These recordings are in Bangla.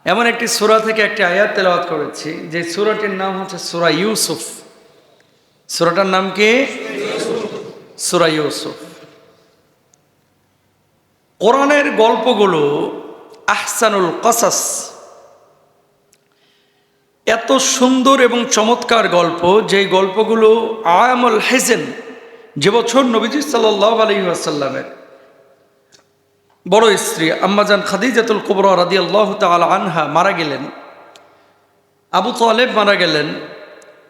এমন একটি সূরা থেকে একটি আয়াত তেলাওয়াত করেছি যে সূরাটির নাম হচ্ছে সূরা ইউসুফ। সূরাটার নাম কি? সূরা ইউসুফ। কোরআনের গল্পগুলো আহসানুল কসাস, এত সুন্দর এবং চমৎকার গল্প, যেই গল্পগুলো আমুল হেজেন, যে বছর নবীজি সাল্লাল্লাহু আলাইহি ওয়াসাল্লামের বড় স্ত্রী আম্মাজান খাদিজাতুল কুবরা রাদিয়াল্লাহু তাআলা আনহা মারা গেলেন, আবু তালেব মারা গেলেন,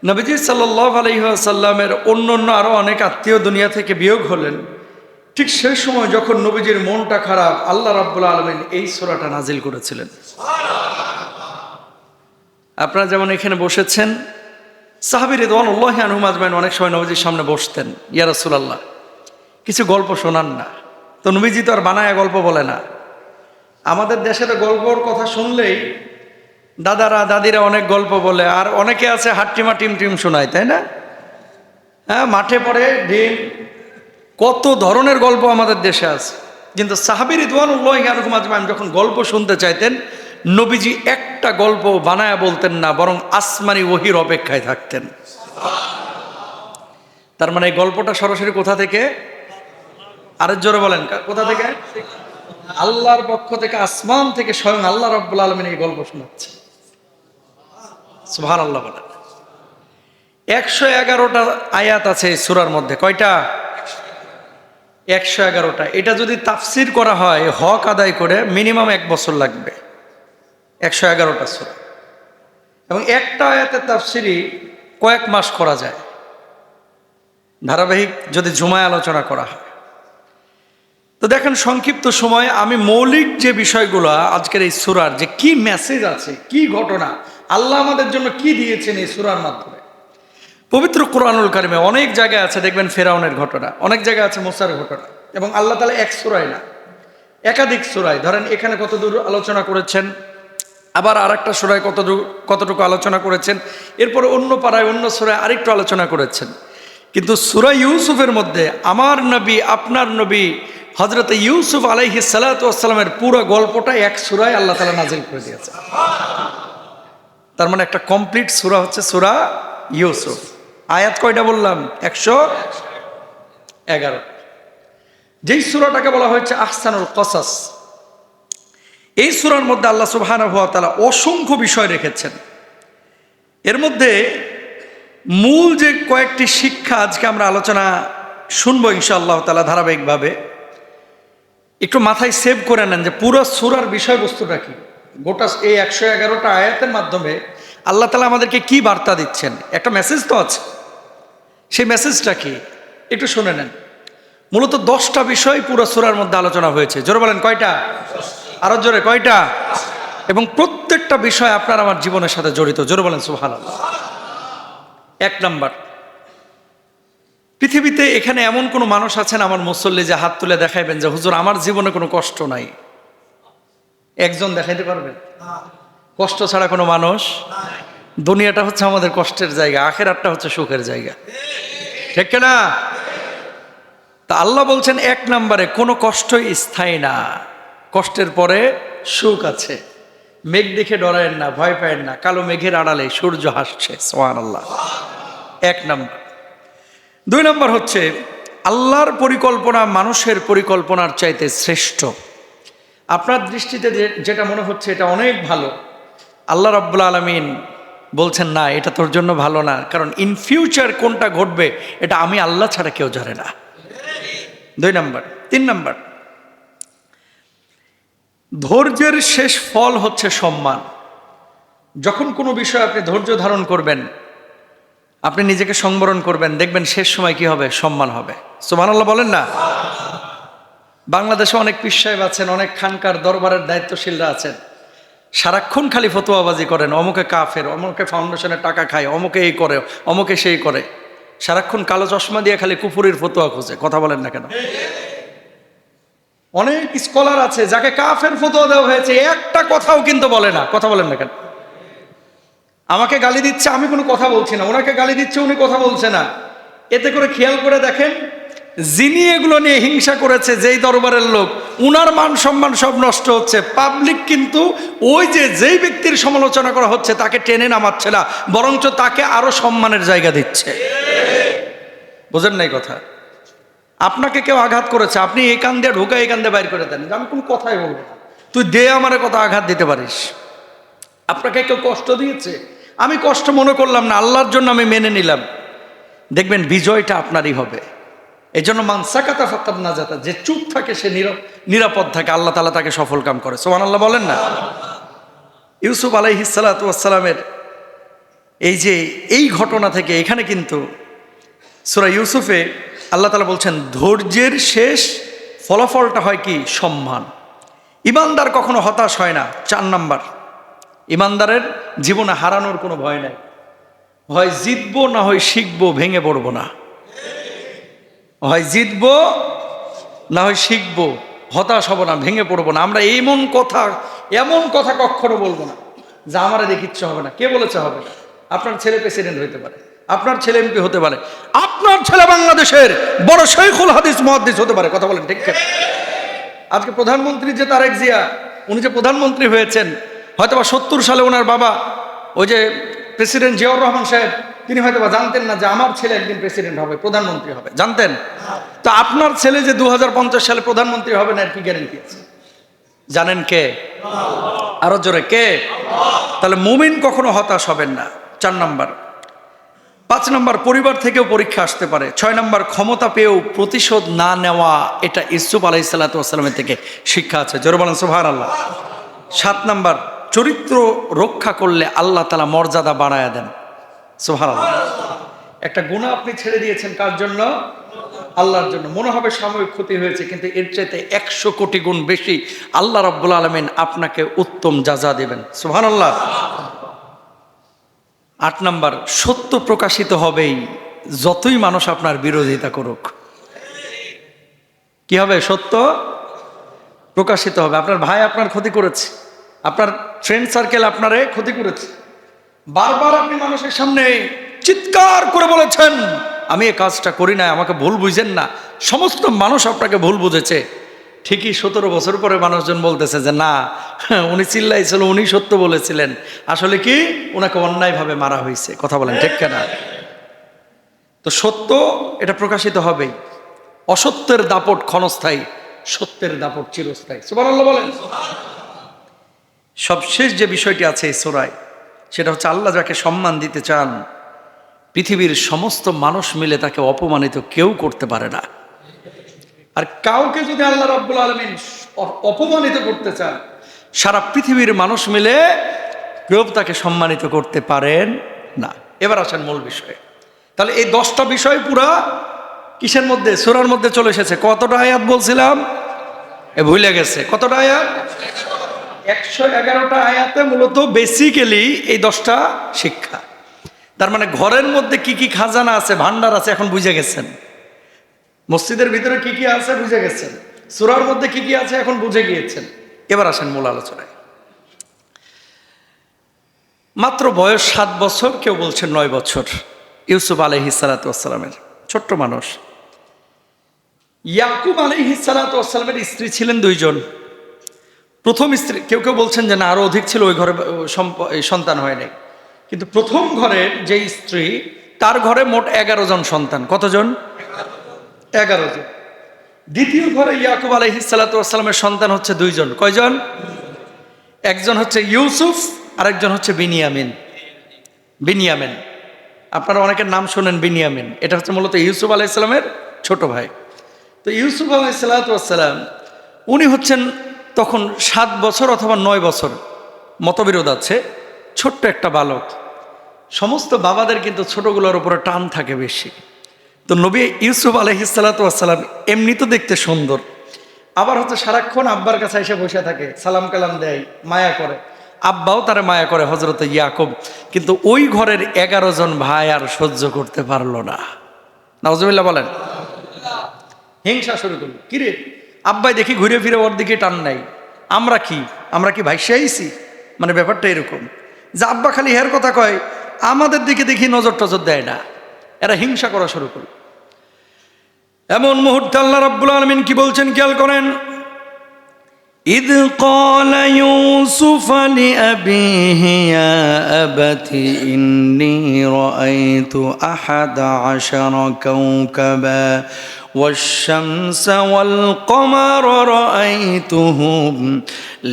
নবীজি সাল্লাল্লাহু আলাইহি ওয়াসাল্লামের অন্য আরও অনেক আত্মীয় দুনিয়া থেকে বিয়োগ হলেন। ঠিক সেই সময় যখন নবীজির মনটা খারাপ, আল্লাহ রাব্বুল আলামিন এই সূরাটা নাজিল করেছিলেন। আপনারা যেমন এখানে বসেছেন, সাহাবী রিদওয়ানুল্লাহি আনহুম আজমাইন অনেক সময় নবীজির সামনে বসতেন, ইয়া রাসূলুল্লাহ কিছু গল্প শোনান না। তো নবীজি তো আর বানায়া গল্প বলে না। আমাদের দেশে তো গল্পর কথা শুনলেই দাদারা দাদিরা অনেক গল্প বলে, আর অনেকে আছে হাট্টিমা টিম শোনায়, তাই না? হ্যাঁ, মাঠে পড়ে ডিম, কত ধরনের গল্প আমাদের দেশে আছে। কিন্তু সাহাবী রিদওয়ানুল্লাহি আনহুম আজমাইন যখন গল্প শুনতে চাইতেন, নবীজি একটা গল্প বানায়া বলতেন না, বরং আসমানি ওহির অপেক্ষায় থাকতেন। তার মানে এই গল্পটা সরাসরি কোথা থেকে? আরেক জোরে বলেন, কোথা থেকে? আল্লাহর পক্ষ থেকে, আসমান থেকে স্বয়ং আল্লাহ রাব্বুল আলামিন এই গল্প শোনাচ্ছে। সুবহানাল্লাহ বলেন। 111টা আয়াত আছে এই সূরার মধ্যে। কয়টা? 111টা। এটা যদি তাফসির করা হয় হক আদায় করে মিনিমাম 1 বছর লাগবে। 111টা সূরা, এবং একটা আয়াতের তাফসিরই কয়েক মাস করা যায় ধারাবাহিক যদি জুমায় আলোচনা করা হয়। তো দেখেন, সংক্ষিপ্ত সময়ে আমি মৌলিক যে বিষয়গুলো আজকের এই সূরার, যে কি মেসেজ আছে, কি ঘটনা আল্লাহ আমাদের জন্য কি দিয়েছেন এই সূরার মাধ্যমে। পবিত্র কোরআনুল কারিমে অনেক জায়গায় আছে, দেখবেন ফেরাউনের ঘটনা, অনেক জায়গায় আছে মুসার ঘটনা, এবং আল্লাহ তাআলা এক সূরায় না, একাধিক সূরায়, ধরেন এখানে কতদূর আলোচনা করেছেন, আবার আর একটা সূরায় কতটুকু আলোচনা করেছেন, এরপরে অন্য পাড়ায় অন্য সূরায় আরেকটু আলোচনা করেছেন। কিন্তু সূরা ইউসুফের মধ্যে আমার নবী, আপনার নবী হযরত ইউসুফ আলাইহিস সালাতু ওয়াস সালামের পুরো গল্পটা এক সূরায় আল্লাহ তাআলা নাযিল করে দিয়েছে। তার মানে একটা কমপ্লিট সূরা হচ্ছে সূরা ইউসুফ। আয়াত কয়টা বললাম? 111। যেই সূরাটাকে বলা হয়েছে আহসানুল কসাস, এই সূরার মধ্যে আল্লাহ সুবহানাহু ওয়া তাআলা অসংখ্য বিষয় রেখেছেন। এর মধ্যে মূল যে কয়েকটি শিক্ষা আজকে আমরা আলোচনা শুনবো ইনশাআল্লাহ তাআলা ধারাবাহিকভাবে, একটু মাথায় সেভ করে নেন যে পুরো সূরার বিষয়বস্তুটা কি। গোটা এই 111টা আয়াতের মাধ্যমে আল্লাহ তাআলা আমাদেরকে কি বার্তা দিচ্ছেন, একটা মেসেজ তো আছে। সেই মেসেজটা কি একটু শুনে নেন। মূলত 10টা বিষয় পুরো সূরার মধ্যে আলোচনা হয়েছে। জোরে বলেন, কয়টা? আরো জোরে, কয়টা? এবং প্রত্যেকটা বিষয় আপনার আমার জীবনের সাথে জড়িত। জোরে বলেন সুবহানাল্লাহ। 1 নাম্বার, পৃথিবীতে এখানে এমন কোনো মানুষ আছেন আমার মুসল্লি যে হাত তুলে দেখাইবেন যে হুজুর আমার জীবনে কোনো কষ্ট নাই? একজন দেখাইতে পারবেন? কষ্ট ছাড়া কোনো মানুষ? দুনিয়াটা হচ্ছে আমাদের কষ্টের জায়গা, আখিরাতটা হচ্ছে সুখের জায়গা, ঠিক না? তা আল্লাহ বলছেন 1 নম্বরে, কোনো কষ্টই স্থায়ী না, কষ্টের পরে সুখ আছে। মেঘ দেখে ডরায়েন না, ভয় পায়েন না, কালো মেঘের আড়ালে সূর্য হাসছে। সুবহানাল্লাহ। 1 নম্বর। 2 নম্বর হচ্ছে আল্লাহর পরিকল্পনা মানুষের পরিকল্পনার চাইতে শ্রেষ্ঠ। আপনার দৃষ্টিতে যেটা মনে হচ্ছে এটা অনেক ভালো, আল্লাহ রাব্বুল আলামিন বলছেন না, এটা তোর জন্য ভালো না, কারণ ইন ফিউচার কোনটা ঘটবে এটা আমি আল্লাহ ছাড়া কেউ জানে না। 2 নম্বর। 3 নম্বর, ধৈর্যের শেষ ফল হচ্ছে সম্মান। যখন কোনো বিষয়ে আপনি ধৈর্য ধারণ করবেন, আপনি নিজেকে সংবরণ করবেন, দেখবেন শেষ সময় কি হবে? সম্মান হবে। সুবহানাল্লাহ বলেন না? বাংলাদেশে অনেক পীর সাহেব আছেন, অনেক খানকার দরবারের দায়িত্বশীলরা আছেন, সারাক্ষণ খালি ফতোয়াবাজি করেন, অমুকে কাফের, অমুকে ফাউন্ডেশনের টাকা খায়, অমুকে এই করে, অমুকে সেই করে, সারাক্ষণ কালো চশমা দিয়ে খালি কুফুরির ফতোয়া খোঁজে। কথা বলেন না কেন? অনেক স্কলার আছে যাকে কাফের ফতোয়া দেওয়া হয়েছে, একটা কথাও কিন্তু বলে না। কথা বলেন না কেন? আমাকে গালি দিচ্ছে, আমি কোনো কথা বলছি না, ওনাকে গালি দিচ্ছে, উনি কথা বলছে না। এতে করে খেয়াল করে দেখেন যিনি এগুলো নিয়ে হিংসা করেছে, যেই দরবারের লোক, উনার মান সম্মান সব নষ্ট হচ্ছে। পাবলিক কিন্তু ওই যেই ব্যক্তির সমালোচনা করা হচ্ছে তাকে টেনে নামাচ্ছে না, বরঞ্চ তাকে আরো সম্মানের জায়গা দিচ্ছে। বোঝেন নাই কথা? আপনাকে কেউ আঘাত করেছে, আপনি এই কান দিয়ে ঢোকা এই কান দিয়ে বাইর করে দেন, আমি কোনো কথাই বলবো না, তুই দে আমারে কত আঘাত দিতে পারিস। আপনাকে কেউ কষ্ট দিয়েছে, আমি কষ্ট মনে করলাম না, আল্লাহর জন্য আমি মেনে নিলাম, দেখবেন বিজয়টা আপনারই হবে। এই জন্য মানসাকাতা ফাকাদ নাজাতা, যে চুপ থাকে সে নিরাপদ থাকে, আল্লাহ তাআলা তাকে সফল কাম করে। সুবহানাল্লাহ বলেন না? ইউসুফ আলাইহিস সালাতু ওয়াস সালামের এই ঘটনা থেকে এখানে কিন্তু সূরা ইউসুফে আল্লাহ তাআলা বলছেন ধৈর্যের শেষ ফলাফলটা হয় কি? সম্মান। ইমানদার কখনো হতাশ হয় না। 4 নাম্বার, ইমানদারের জীবনে হারানোর কোনো ভয় নাই। হয় জিতবো না হয় শিখবো, ভেঙে পড়বো না। হয় জিতবো না হয় শিখবো, হতাশ হব না, ভেঙে পড়বো না। আমরা এমন কথা কখনো বলবো না যা আমারে দেখে ইচ্ছে হবে না। কে বলেছে হবে না? আপনার ছেলে প্রেসিডেন্ট হইতে পারে, আপনার ছেলে এমপি হতে পারে, আপনার ছেলে বাংলাদেশের বড় শাইখুল হাদিস মুহাদ্দিস হতে পারে। কথা বলেন ঠিক কিনা? আজকে প্রধানমন্ত্রী যে তারেক জিয়া, উনি যে প্রধানমন্ত্রী হয়েছেন, হয়তোবা 70 সালে ওনার বাবা ওই যে প্রেসিডেন্ট জিয়াউর রহমান সাহেব, তিনি হয়তোবা জানতেন না যে আমার ছেলে একদিন প্রেসিডেন্ট হবে, প্রধানমন্ত্রী হবে, জানতেন? তো আপনার ছেলে যে 2050 সালে প্রধানমন্ত্রী হবে না, এর কি গ্যারান্টি আছে? জানেন কে? আরো জোরে কে? তাহলে মুমিন কখনো হতাশ হবেন না। 4 নাম্বার। 5 নাম্বার, পরিবার থেকেও পরীক্ষা আসতে পারে। 6 নাম্বার, ক্ষমতা পেয়েও প্রতিশোধ না নেওয়া, এটা ইউসুফ আলাইহিস সালাতু ওয়াস সালামের থেকে শিক্ষা আছে। জোরে বলেন সুবহানাল্লাহ। 7 নাম্বার, চরিত্র রক্ষা করলে আল্লাহ তাআলা মর্যাদা বাড়ায়া দেন। সুবহানাল্লাহ। একটা গুনাহ আপনি ছেড়ে দিয়েছেন, কার জন্য? আল্লাহর জন্য। মনে হবে সাময়িক ক্ষতি হয়েছে, কিন্তু এর চাইতে 100 কোটি গুণ বেশি আল্লাহ রাব্বুল আলামিন আপনাকে উত্তম যাজা দেবেন। সুবহানাল্লাহ। 8 নাম্বার, সত্য প্রকাশিত হবেই, যতই মানুষ আপনার বিরোধিতা করুক। কি হবে? সত্য প্রকাশিত হবে। আপনার ভাই আপনার ক্ষতি করেছে, আপনার ফ্রেন্ড সার্কেল আপনারে ক্ষতি করেছে, বারবার আপনি মানুষের সামনে চিৎকার করে বলেছেন আমি এই কাজটা করি না, আমাকে ভুল বুঝেন না, সমস্ত মানুষ আপনাকে ভুল বুঝেছে। ঠিকই 17 বছর পরে মানুষজন বলতেছে যে না, উনি চিল্লাইছিল, উনি সত্য বলেছিলেন, আসলে কি ওনাকে অন্যায়ভাবে মারা হয়েছে। কথা বলেন ঠিক কিনা? তো সত্য এটা প্রকাশিত হবেই। অসত্যের দাপট ক্ষণস্থায়ী, সত্যের দাপট চিরস্থায়ী। সুবহানাল্লাহ বলেন। সবশেষ যে বিষয়টি আছে এই সূরায়, সেটা হচ্ছে আল্লাহ যাকে সম্মান দিতে চান, পৃথিবীর সমস্ত মানুষ মিলে তাকে অপমানিত কেউ করতে পারে না। আর কাউকে যদি আল্লাহ রাব্বুল আলামিন অপমানিত করতে চান, সারা পৃথিবীর মানুষ মিলে কেউ তাকে সম্মানিত করতে পারেন না। এবার আসেন মূল বিষয়ে। তাহলে এই 10টা বিষয় পুরা কিসের মধ্যে? সূরার মধ্যে চলে এসেছে। কতটা আয়াত বলছিলাম? ভুলে গেছে। কতটা আয়াত? 111টা আয়াতে মূলত বেসিক্যালি এই 10টা শিক্ষা। তার মানে ঘরের মধ্যে কি কি খাজানা আছে, ভান্ডার আছে, এখন বুঝে গেছেন। মসজিদের ভিতরে কি কি আছে বুঝে গেছেন, সূরার মধ্যে কি কি আছে এখন বুঝে গিয়েছেন। এবার আসেন মূল আলোচনায়। মাত্র বয়স 7 বছর, কেউ বলছেন 9 বছর, ইউসুফ আলাইহিস সালাতু ওয়াস সালামের, ছোট্ট মানুষ। ইয়াকুব আলাইহিস সালাতু ওয়াস সালামের স্ত্রী ছিলেন 2 জন। প্রথম স্ত্রী, কেউ কেউ বলছেন যে না আরো অধিক ছিল, ওই ঘরে সন্তান হয় নাই, কিন্তু প্রথম ঘরের যে স্ত্রী, তার ঘরে মোট 11 জন সন্তান। কতজন? 11 জন। দ্বিতীয় ঘরে ইয়াকুব আলাইহিস সালাতু ওয়াস সালামের সন্তান হচ্ছে 2 জন। কয়জন? একজন হচ্ছে ইউসুফ, আরেকজন হচ্ছে বিনিয়ামিন। বিনিয়ামিন, আপনারা অনেকের নাম শোনেন বিনিয়ামিন, এটা হচ্ছে মূলত ইউসুফ আলাইহিস সালামের ছোট ভাই। তো ইউসুফ আলাইহিস সালাতু ওয়াস সালাম, উনি হচ্ছেন তখন 7 বছর অথবা 9 বছর, মতবিরোধ আছে, ছোট্ট একটা বালক। সমস্ত বাবাদের কিন্তু ছোটগুলোর উপরে টান থাকে বেশি। তো নবী ইউসুফ আলাইহিস সালাতু ওয়াস সালাম এমনি তো দেখতে সুন্দর, আবার হচ্ছে সারাক্ষণ আব্বার কাছে এসে বসে থাকে, সালাম কালাম দেয়, মায়া করে, আব্বাও তারে মায়া করে, হযরত ইয়াকুব। কিন্তু ওই ঘরের 11 জন ভাই আর সহ্য করতে পারলো না। নাউজুবিল্লাহ বলেন। হিংসা শুরু করলো, কিরে আব্বাই দেখি ঘুরে ফিরে ওর দিকে টান নাই, আমরা কি ভাইসে আইছি? মানে ব্যাপারটা এরকম যে আব্বা খালি হের কথা কয়, আমাদের দিকে দেখি নজর টজর দেয় না। এরা হিংসা করা শুরু করল। এমন মুহূর্তে আল্লাহ রাব্বুল আলামিন কি বলছেন খেয়াল করেন। ইদ ক্বালা ইউসুফ লিআবিহি ইয়া আবাতি ইন্নী রাআইতু আহাদা আশারা কাওকাবা والشمس والقمر رأيتهم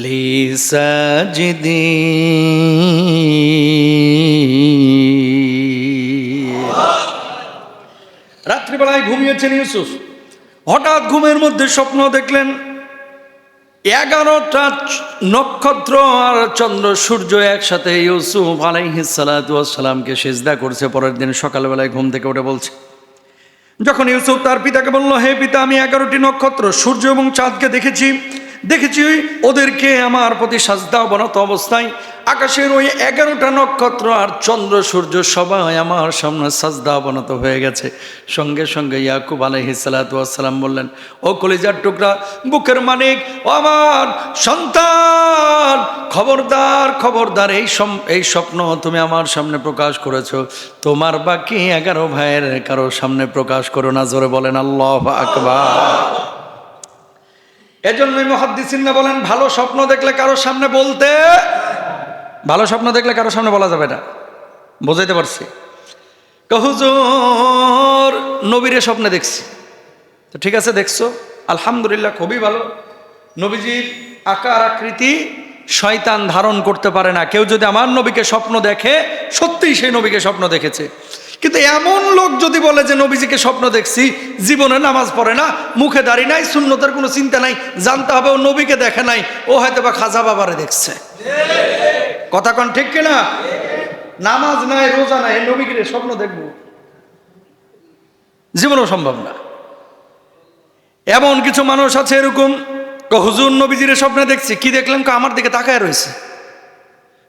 لي ساجدين। রাত্রিবেলায় ঘুমিয়েছেন ইউসুফ, হঠাৎ ঘুমের মধ্যে স্বপ্ন দেখলেন 11টা নক্ষত্র আর চন্দ্র সূর্য একসাথে ইউসুফ আলাইহিস সালাতু ওয়াস সালামকে সিজদা করছে। পরের দিন সকালবেলায় ঘুম থেকে উঠে বলছে, যখন ইউসুফ তার পিতাকে বলল, হে পিতা, আমি 11টি নক্ষত্র, সূর্য এবং চাঁদকে দেখেছি ওদেরকে আমার প্রতি সাজদা অবনত অবস্থায় আকাশের ওই 11টা নক্ষত্র আর চন্দ্র সূর্য সবাই আমার সামনে সাজদা অবনত হয়ে গেছে। সঙ্গে সঙ্গে ইয়াকুব আলাইহিস সালাতু ওয়াস সালাম বললেন, ও কলিজার টুকরা, বুকের মানিক, ও আমার সন্তান, খবরদার খবরদার, এই স্বপ্ন তুমি আমার সামনে প্রকাশ করেছো, তোমার বাকি 11 ভাইয়ের কারো সামনে প্রকাশ করো না। জোরে বলেন আল্লাহু আকবার। এজন্যই মুহাদ্দিসিনরা বলেন, ভালো স্বপ্ন দেখলে কারোর সামনে বলতে, ভালো স্বপ্ন দেখলে কারোর সামনে বলা যাবে না। বুঝাইতে পারছি? হুজুর নবীরে স্বপ্নে দেখছি। তো ঠিক আছে, দেখছো, আলহামদুলিল্লাহ, খুবই ভালো। নবীজির আকার আকৃতি শয়তান ধারণ করতে পারে না। কেউ যদি আমার নবীকে স্বপ্ন দেখে, সত্যিই সেই নবীকে স্বপ্ন দেখেছে। কিন্তু এমন লোক যদি বলে যে নবীজিকে স্বপ্ন দেখছি, জীবনে নামাজ পড়ে না, মুখে দাড়ি নাই, সুন্নতের কোনো চিন্তা নাই, জানতে হবে ও নবীকে দেখে নাই, ও হয়তো বা খাজা বাবারে দেখছে। কথা কোন ঠিক কিনা? নামাজ নাই, রোজা নাই, নবীকে স্বপ্ন দেখবো, জীবনেও সম্ভব না। এমন কিছু মানুষ আছে এরকম, হুজুর নবীজির স্বপ্নে দেখছি। কি দেখলেন? আমার দিকে তাকায় রয়েছে।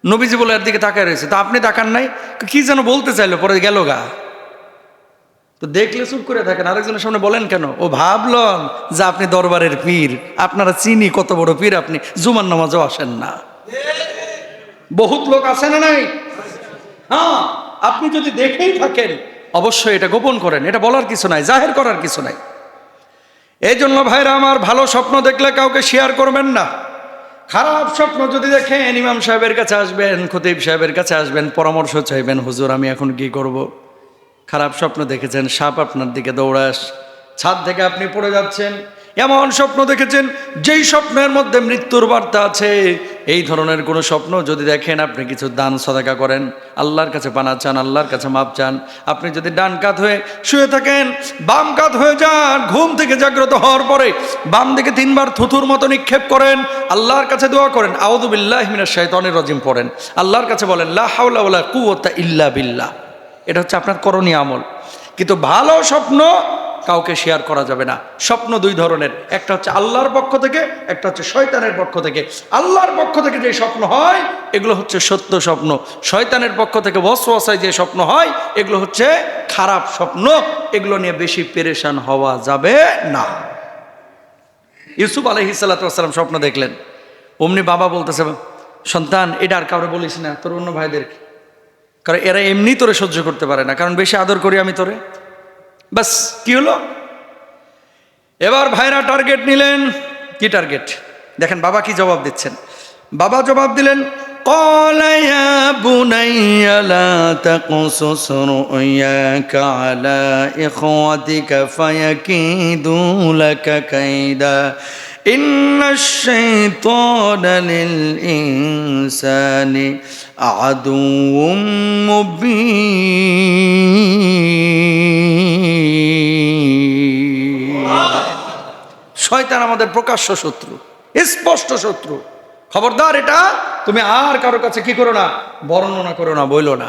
নবীজি বলে এর দিকে তাকায় রয়েছে, তো আপনি তাকান নাই, কি যেন বলতে চাইলো, পরে গেল গা। তো দেখলে চুপ করে থাকেন, আরেকজনের সামনে বলেন কেন? ও ভাবলেন যে আপনি দরবারের পীর, আপনারা চিনি কত বড় পীর, আপনি জুমার নামাজও আসেন না। বহুত লোক আছে না নাই? হ্যাঁ, আপনি যদি দেখেই থাকেন অবশ্যই এটা গোপন করেন, এটা বলার কিছু নাই, জাহের করার কিছু নাই। এই জন্য ভাইরা আমার, ভালো স্বপ্ন দেখলে কাউকে শেয়ার করবেন না। খারাপ স্বপ্ন যদি দেখেন, ইমাম সাহেবের কাছে আসবেন, খতিব সাহেবের কাছে আসবেন, পরামর্শ চাইবেন, হুজুর আমি এখন কি করব। খারাপ স্বপ্ন দেখেছেন, সাপ আপনার দিকে দৌড়াস, ছাদ থেকে আপনি পড়ে যাচ্ছেন, এমন স্বপ্ন দেখেছেন যেই স্বপ্নের মধ্যে মৃত্যুর বার্তা আছে, এই ধরনের কোনো স্বপ্ন যদি দেখেন, আপনি কিছু দান সাদাকা করেন, আল্লাহর কাছে পানা চান, আল্লাহর কাছে মাপ চান। আপনি যদি ডান কাত হয়ে শুয়ে থাকেন, বাম কাত হয়ে যান, ঘুম থেকে জাগ্রত হওয়ার পরে বাম দিকে 3 বার থুথুর মতো নিক্ষেপ করেন, আল্লাহর কাছে দোয়া করেন, আউযু বিল্লাহি মিনাশ শাইতানির রাজিম পড়েন, আল্লাহর কাছে বলেন লা হাওলা ওয়ালা কুওয়াতা ইল্লা বিল্লাহ। এটা হচ্ছে আপনার করণীয় আমল। কিন্তু ভালো স্বপ্ন কাউকে শেয়ার করা যাবে না। স্বপ্ন 2 ধরনের, একটা হচ্ছে আল্লাহর পক্ষ থেকে, একটা হচ্ছে শয়তানের পক্ষ থেকে। আল্লাহর পক্ষ থেকে যে স্বপ্ন হয় এগুলো হচ্ছে সত্য স্বপ্ন, শয়তানের পক্ষ থেকে ওয়াসওয়াসায় যে স্বপ্ন হয় এগুলো হচ্ছে খারাপ স্বপ্ন। এগুলো নিয়ে বেশি পেরেশান হওয়া যাবে না। ইউসুফ আলাইহিস সালাতু ওয়াস সালাম স্বপ্ন দেখলেন, অমনি বাবা বলতেছে, সন্তান এটা আর কাউরে বলিস না, তোর অন্য ভাইদেরকে, কারণ এরা এমনি তোরে সহ্য করতে পারে না, কারণ বেশি আদর করি আমি তোরে। বাস, কি হলো? এবার ভাইরা টার্গেট নিলেন। কি টার্গেট? দেখেন বাবা কি জবাব দিচ্ছেন। বাবা জবাব দিলেন, ক্বালা ইয়া বুনাইয়া লা তাকসুস রুয়াকা আলা ইখওয়াতিকা ফায়াকিদু লাকা কাইদা ইন্নাশ শাইতানা লিল ইনসানি আদুউম মুবিন। শয়তান আমাদের প্রকাশ্য শত্রু, স্পষ্ট শত্রু। খবরদার, এটা তুমি আর কারো কাছে কি করো না, বর্ণনা করো না, বইলো না।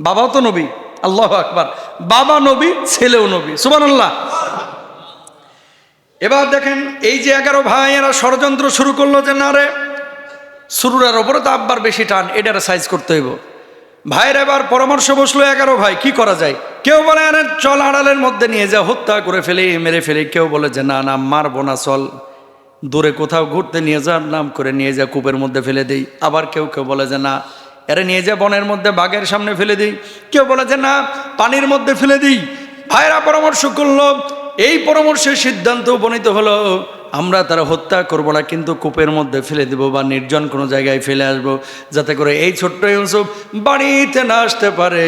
বাবাও তো নবী, আল্লাহু আকবার, বাবা নবী, ছেলেও নবী, সুবহানাল্লাহ। এবার দেখেন, এই যে 11 ভাই এরা ষড়যন্ত্র শুরু করলো যে না রে, শুরুর ওপরে তো আব্বার বেশি টান, এটার সাইজ করতে হইব। ভাইয়ের এবার পরামর্শ বসলো 11 ভাই, কি করা যায়? কেউ বলে আরে চল আড়ালের মধ্যে নিয়ে যা, হত্যা করে ফেলে, মেরে ফেলে। কেউ বলে যে না না, মারবো না, চল দূরে কোথাও ঘুরতে নিয়ে যা, নাম করে নিয়ে যা, কূপের মধ্যে ফেলে দেই। আবার কেউ কেউ বলে যে না, এরা নিয়ে যা বনের মধ্যে, বাঘের সামনে ফেলে দিই। কেউ বলে যে না, পানির মধ্যে ফেলে দিই। ভাইরা পরামর্শ করলো, এই পরামর্শের সিদ্ধান্ত উপনীত হলো আমরা তারা হত্যা করব না, কিন্তু কূপের মধ্যে ফেলে দেব বা নির্জন কোনো জায়গায় ফেলে আসবো, যাতে করে এই ছোট্ট ইউসুফ বাড়িতে না আসতে পারে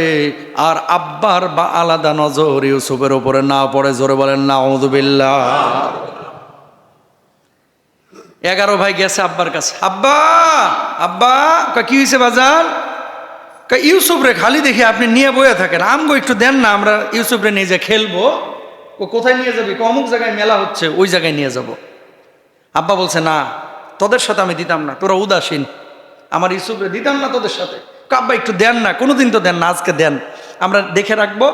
আর আব্বার বা আলাদা নজর ইউসুফের উপরে না পড়ে। জোরে বলেন নাউযুবিল্লাহ। 11 ভাই গেছে আব্বার কাছে, আব্বা আব্বা কি হয়েছে বাজার? ইউসুফ রে খালি দেখি আপনি নিয়ে বয়ে থাকেন, আমগো একটু দেন না, আমরা ইউসুফ রে নিয়ে যে খেলবো। ও কোথায় নিয়ে যাবি? অমুক জায়গায় মেলা হচ্ছে, ওই জায়গায় নিয়ে যাব। আব্বা বলছে না, তোদের সাথে আমি দিতাম না, তোরা উদাসীন, আমার ইউসুফ রে দিতাম না তোদের সাথে। আব্বা একটু দেন না, কোনোদিন তো দেন না, আজকে দেন, আমরা দেখে রাখবো,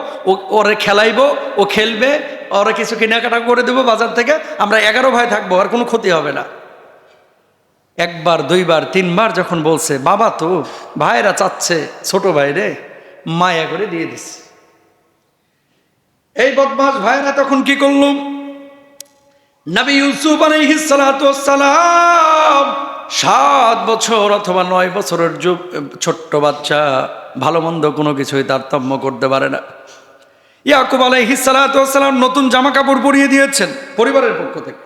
ওরে খেলাইবো, ও খেলবে, ওরা কিছু কেনাকাটা করে দেবো বাজার থেকে, আমরা 11 ভাই থাকবো, আর কোনো ক্ষতি হবে না। একবার, দুইবার, তিনবার যখন বলছে, বাবা তো ভাইরা চাচ্ছে, ছোট ভাইরে মায়া করে দিয়ে দিচ্ছে। এই বদমাস ভাইরা তখন কি করলো? নবী ইউসুফ আলাইহিস সালাতু ওয়াস সালাম 7 বছর অথবা 9 বছরের ছোট্ট বাচ্চা, ভালো মন্দ কোনো কিছুই তারতম্য করতে পারে না। ইয়াকুব আলাইহিস সালাতু ওয়াস সালাম নতুন জামা কাপড় পরিয়ে দিয়েছেন পরিবারের পক্ষ থেকে।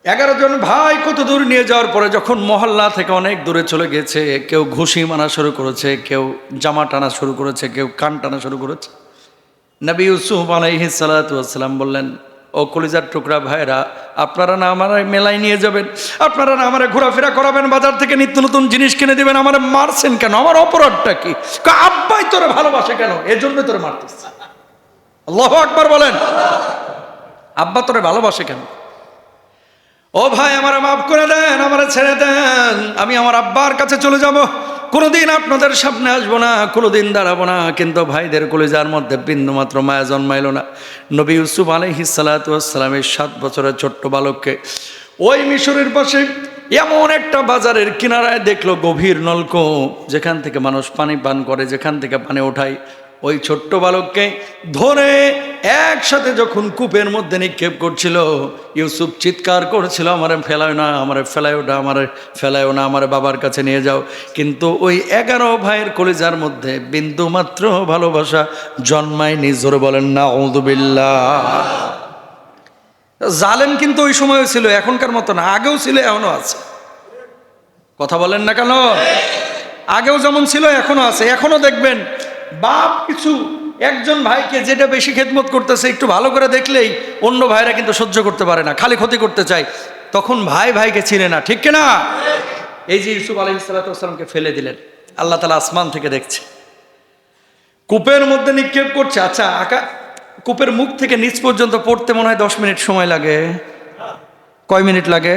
11 জন ভাই কত দূর নিয়ে যাওয়ার পরে যখন মহল্লা থেকে অনেক দূরে চলে গেছে, কেউ ঘুষি মারা শুরু করেছে, কেউ জামা টানা শুরু করেছে, কেউ কান টানা শুরু করেছে। নবী ইউসুফ আলাইহিস সালাতু ওয়াস সালাম বললেন, ও কলিজার টুকরা ভাইরা, আপনারা না আমার মেলায় নিয়ে যাবেন, আপনারা না আমার ঘোরাফেরা করাবেন, বাজার থেকে নিত্য নতুন জিনিস কিনে দিবেন, আমার মারছেন কেন? আমার অপরাধটা কি? আব্বাই তোরে ভালোবাসে কেন, এজন্য তোরে মারতেছে। আল্লাহু আকবার বলেন। আব্বা তোরে ভালোবাসে কেন? ও ভাই, আমারে মাফ করে দেন, আমারে ছেড়ে দেন, আমি আমার আব্বার কাছে চলে যাব, কোনোদিন আপনাদের সামনে আসবো না, কোনোদিন দাঁড়াবো না। কিন্তু ভাইদের কলিজার মধ্যে বিন্দু মাত্র মায়া জন্মাইল না। নবী ইউসুফ আলাইহিস সালাতু ওয়াস সালামের 7 বছরের ছোট্ট বালককে ওই মিশরের পাশে এমন একটা বাজারের কিনারায় দেখলো গভীর নলকূপ, যেখান থেকে মানুষ পানি পান করে, যেখান থেকে পানি ওঠায়। ওই ছোট্ট বালককে ধরে একসাথে যখন কূপের মধ্যে নিক্ষেপ করছিল, ইউসুফ চিৎকার করছিল, আমারে ফেলায় না, আমারে ফেলায়ও না, আমারে ফেলায়ও না, আমারে বাবার কাছে নিয়ে যাও। কিন্তু ওই 11 ভাইয়ের কলিজার মধ্যে বিন্দু মাত্র ভালোবাসা জন্মায়নি। জোরে বলেন নাউযুবিল্লাহ। জালেম কিন্তু ওই সময়ও ছিল, এখনকার মতো না, আগেও ছিল, এখনো আছে। কথা বলেন না কেন? আগেও যেমন ছিল এখনো আছে। এখনো দেখবেন বাপ কিছু একজন ভাইকে যেটা বেশি খেদমত করতেছে, একটু ভালো করে দেখলেই অন্য ভাইরা কিন্তু সহ্য করতে পারে না, খালি ক্ষতি করতে চায়, তখন ভাই ভাইকে চিনে না, ঠিক কিনা? এই যে ইউসুফ আলাইহিস সালাতু ওয়াস সালামকে ফেলে দিলেন, আল্লাহ তাআলা আসমান থেকে দেখছে, কূপের মধ্যে নিক্ষেপ করছে। আচ্ছা, কূপের মুখ থেকে নিচ পর্যন্ত পড়তে মনে হয় 10 মিনিট সময় লাগে। কয় মিনিট লাগে?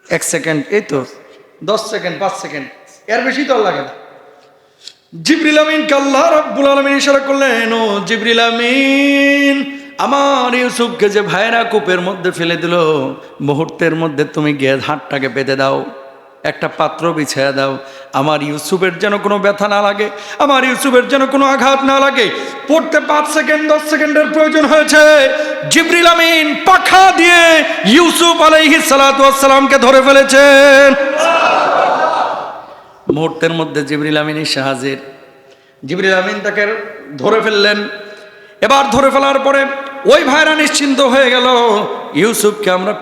1 সেকেন্ড, এই তো 10 সেকেন্ড, 5 সেকেন্ড, এর বেশি তো লাগে না। জিবরিল আমিনকে আল্লাহ রাব্বুল আলামিন ইশারা করলেন, ও জিবরিল আমিন, আমার ইউসুফকে যে ভাইরা কূপের মধ্যে ফেলে দিল, মুহূর্তের মধ্যে তুমি গিয়ে হাতটাকে পেতে দাও, একটা পাত্র বিছায়া দাও, আমার ইউসুফের যেন কোনো ব্যথা না লাগে, আমার ইউসুফের যেন কোনো আঘাত না লাগে। পড়তে 5 সেকেন্ড 10 সেকেন্ডের প্রয়োজন হয়েছে। জিবরিল আমিন পাখা দিয়ে ইউসুফ আলাইহিস সালাতু ওয়াস সালামকে ধরে ফেলেছেন। মুহূর্তের মধ্যে জিবরিল আমিন এসে হাজির। জিবরিল আমিন তাকে ধরে ফেললেন। এবার ধরে ফেলার পরে ওই ভাইরা নিশ্চিন্ত হয়ে গেল, ইউসুফকে আমরা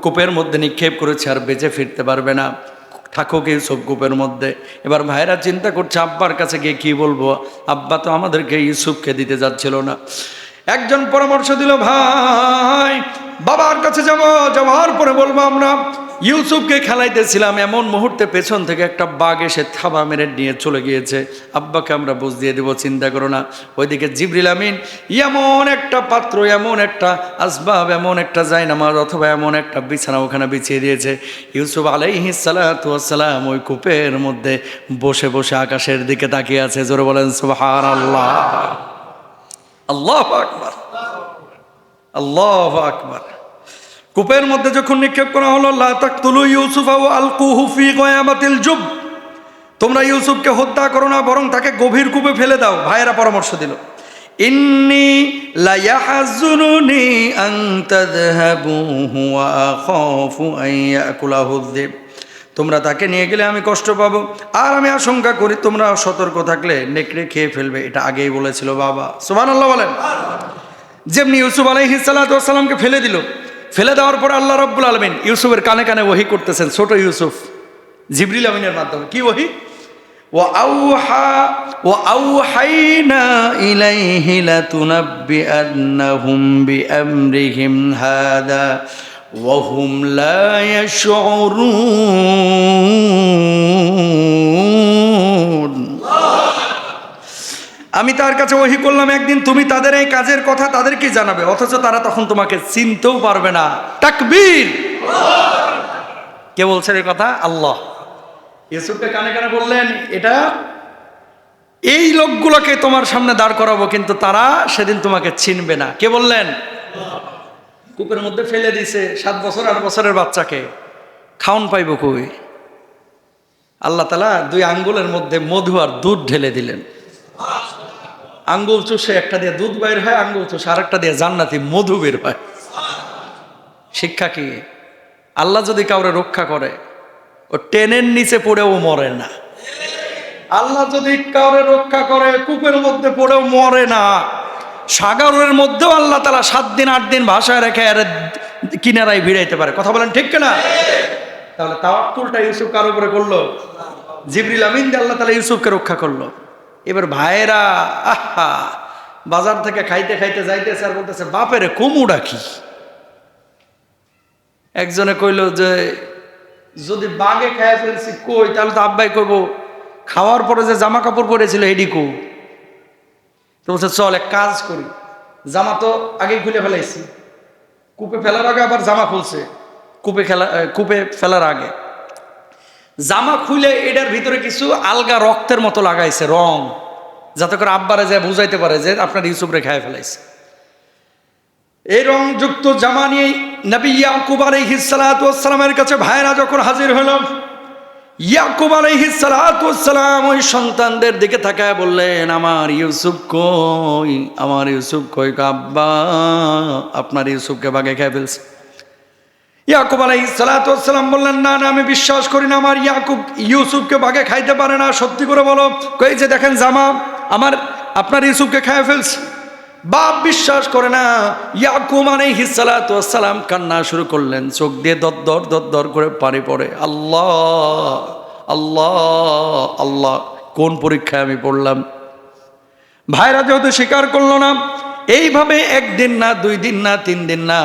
কূপের মধ্যে নিক্ষেপ করেছি, আর বেঁচে ফিরতে পারবে না, থাকুক ইউসুফ কূপের মধ্যে। এবার ভাইরা চিন্তা করছে আব্বার কাছে গিয়ে কি বলবো, আব্বা তো আমাদেরকে ইউসুফকে দিতে যাচ্ছিল না। একজন পরামর্শ দিল, ভাই বাবার কাছে যাবো, যাওয়ার পরে বলবো আমরা ইউসুফকে খেলাইতেছিলাম, এমন মুহূর্তে পেছন থেকে একটা বাঘ এসে থাবা মেরে নিয়ে চলে গিয়েছে, আব্বাকে আমরা বুঝ দিয়ে দেবো, চিন্তা করো না। ওইদিকে জিবরিল আমিন এমন একটা পাত্র, এমন একটা আসবাব, এমন একটা জায়নামাজ অথবা এমন একটা বিছানা ওখানে বিছিয়ে দিয়েছে। ইউসুফ আলাইহিস সালাতু ওয়াস সালাম ওই কূপের মধ্যে বসে বসে আকাশের দিকে তাকিয়ে আছে। জোরে বলেন সুবহানাল্লাহ। আল্লাহু আকবার, আল্লাহু আকবার। কূপের মধ্যে যখন নিক্ষেপ করা হলো, লা তাকতুলু ইউসুফা ওয়া আলকুহু ফি গায়াবাতিল জুব, তোমরা ইউসুফকে হত্যা করো না, বরং তাকে গভীর কূপে ফেলে দাও। ভাইয়েরা পরামর্শ দিল, ইন্নী লা ইয়াহজুনুনি আন তাযহাবুহু ওয়া আখাফু আন ইয়াকুলাহু যিব, তোমরা তাকে নিয়ে গেলে আমি কষ্ট পাবো, আর আমি আশঙ্কা করি তোমরা সতর্ক থাকলে নেকড়ে খেয়ে ফেলবে। এটা আগেই বলেছিল বাবা। সুবহানাল্লাহ বলেন। যেমনি ইউসুফ আলাইহিস সালাতু ওয়াস সালামকে ফেলে দিল, ফেলে দেওয়ার পর আল্লাহ রাব্বুল আলামিন ইউসুফের কানে কানে ওহী করতেছেন, ছোট ইউসুফ জিবরিল আমিনের মাধ্যমে। কি ওহী? وأوحينا إليه لتنبئنهم بأمرهم هذا وهم لا يشعرون। আমি তার কাছে ওহী করলাম, একদিন তুমি তাদের এই কাজের কথা তাদেরকে জানাবে, অথচ তারা তখন তোমাকে চিনতেও পারবে না। তাকবীর! কে বলছেন এই কথা? আল্লাহ। ইউসুফকে কানে কানে বললেন, এটা এই লোকগুলোকে তোমার সামনে দাঁড় করাবো, কিন্তু তারা সেদিন তোমাকে চিনবে না। কে বললেন? কূপের মধ্যে ফেলে দিছে 7 বছর 8 বছরের বাচ্চাকে, খাওন পাইব কই? আল্লাহ তাআলা 2 আঙ্গুলের মধ্যে মধু আর দুধ ঢেলে দিলেন। আঙ্গুল চুষে একটা দিয়ে দুধ বের হয়, আঙ্গুল চুষে আরেকটা দিয়ে জান্নাতি মধু বের হয়। শিক্ষা কি? আল্লাহ যদি কাউরে রক্ষা করে, ও টেনের নিচে পড়েও মরে না। আল্লাহ যদি কাউরে রক্ষা করে, কূপের মধ্যে পড়েও মরে না। সাগরের মধ্যেও আল্লাহ তাআলা 7 দিন 8 দিন ভাষায় রেখে আর কিনারায় ভিড়াইতে পারে। কথা বলেন ঠিক কিনা? তাহলে তাওয়াক্কুলটা ইউসুফ কার উপরে করলো? জিবরিল আমিন দিয়ে আল্লাহ তাআলা ইউসুফকে রক্ষা করলো। এবার ভাইয়েরা, আহা, বাজার থেকে খাইতে খাইতে যাইতেছে আর বলতেছে, বাপেরে কুমু ডাকি। একজনে কইল যে যদি বাগে খাইয়া ফেলছি কই, তাহলে তো আব্বাই কইব খাওয়ার পরে যে জামা কাপড় পরেছিল এডিকু। তো বলছে চল এক কাজ করি, জামা তো আগেই খুলে ফেলাইছি, কূপে ফেলার আগে আবার জামা খুলছে, কূপে ফেলার আগে জামা খুলে এটার ভিতরে কিছু আলগা রক্তের মতো লাগাইছে রং, যাতে করে আব্বারে যায় বুঝাইতে পারে যে আপনার ইউসুফ রে খাইয়া ফেলাইছে। এই রংযুক্ত জামা নিয়ে নবী ইয়াকুব আলাইহিস সালাতু ওয়াস সালামের কাছে ভাইরা যখন হাজির হলো, ইয়াকুব আলাইহিস সালাতু ওয়াস সালাম ওই সন্তানদের দিকে তাকায় বললেন, আমার ইউসুফ কই, আমার ইউসুফ কই? আব্বা, আপনার ইউসুফকে বাঘে খেয়ে ফেলছে। ইয়াকুব আলাইহিস সালাতু ওয়াস সালাম বললেন, না না, আমি বিশ্বাস করি না আমার ইউসুফকে বাঘে খাইতে পারে না, সত্যি করে বলো। কই যে দেখেন জামা, আপনার ইউসুফকে খেয়ে ফেলছে। বাপ বিশ্বাস করে না। ইয়াকুব আলাইহিস সালাতু ওয়াস সালাম কান্না শুরু করলেন, চোখ দিয়ে দরদর দরদর করে পানি পড়ে। আল্লাহ আল্লাহ আল্লাহ, কোন পরীক্ষায় আমি পড়লাম। ভাইরা যেহেতু স্বীকার করলো না, এইভাবে 1 দিন না 2 দিন না 3 দিন না,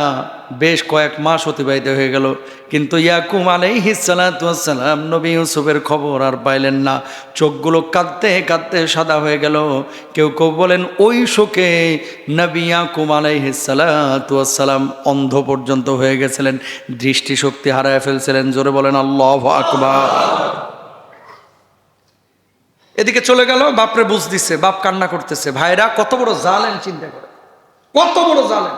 বেশ কয়েক মাস অতিবাহিত হয়ে গেল, কিন্তু ইয়াকুব আলাইহিস সালাতু ওয়াস সালাম নবী ইউসুফের খবর আর পাইলেন না। চোখগুলো কাঁদতে কাঁদতে সাদা হয়ে গেল। কেউ কেউ বলেন ওই শোকে নবী ইয়াকুব আলাইহিস সালাতু ওয়াস সালাম অন্ধ পর্যন্ত হয়ে গেছিলেন, দৃষ্টিশক্তি হারায় ফেলছিলেন। জোরে বলেন আল্লাহু আকবার। এদিকে চলে গেল, বাপরে বুঝ দিচ্ছে, বাপ কান্না করতেছে। ভাইরা কত বড় জালেম চিন্তা করে, কত বড় জালেম,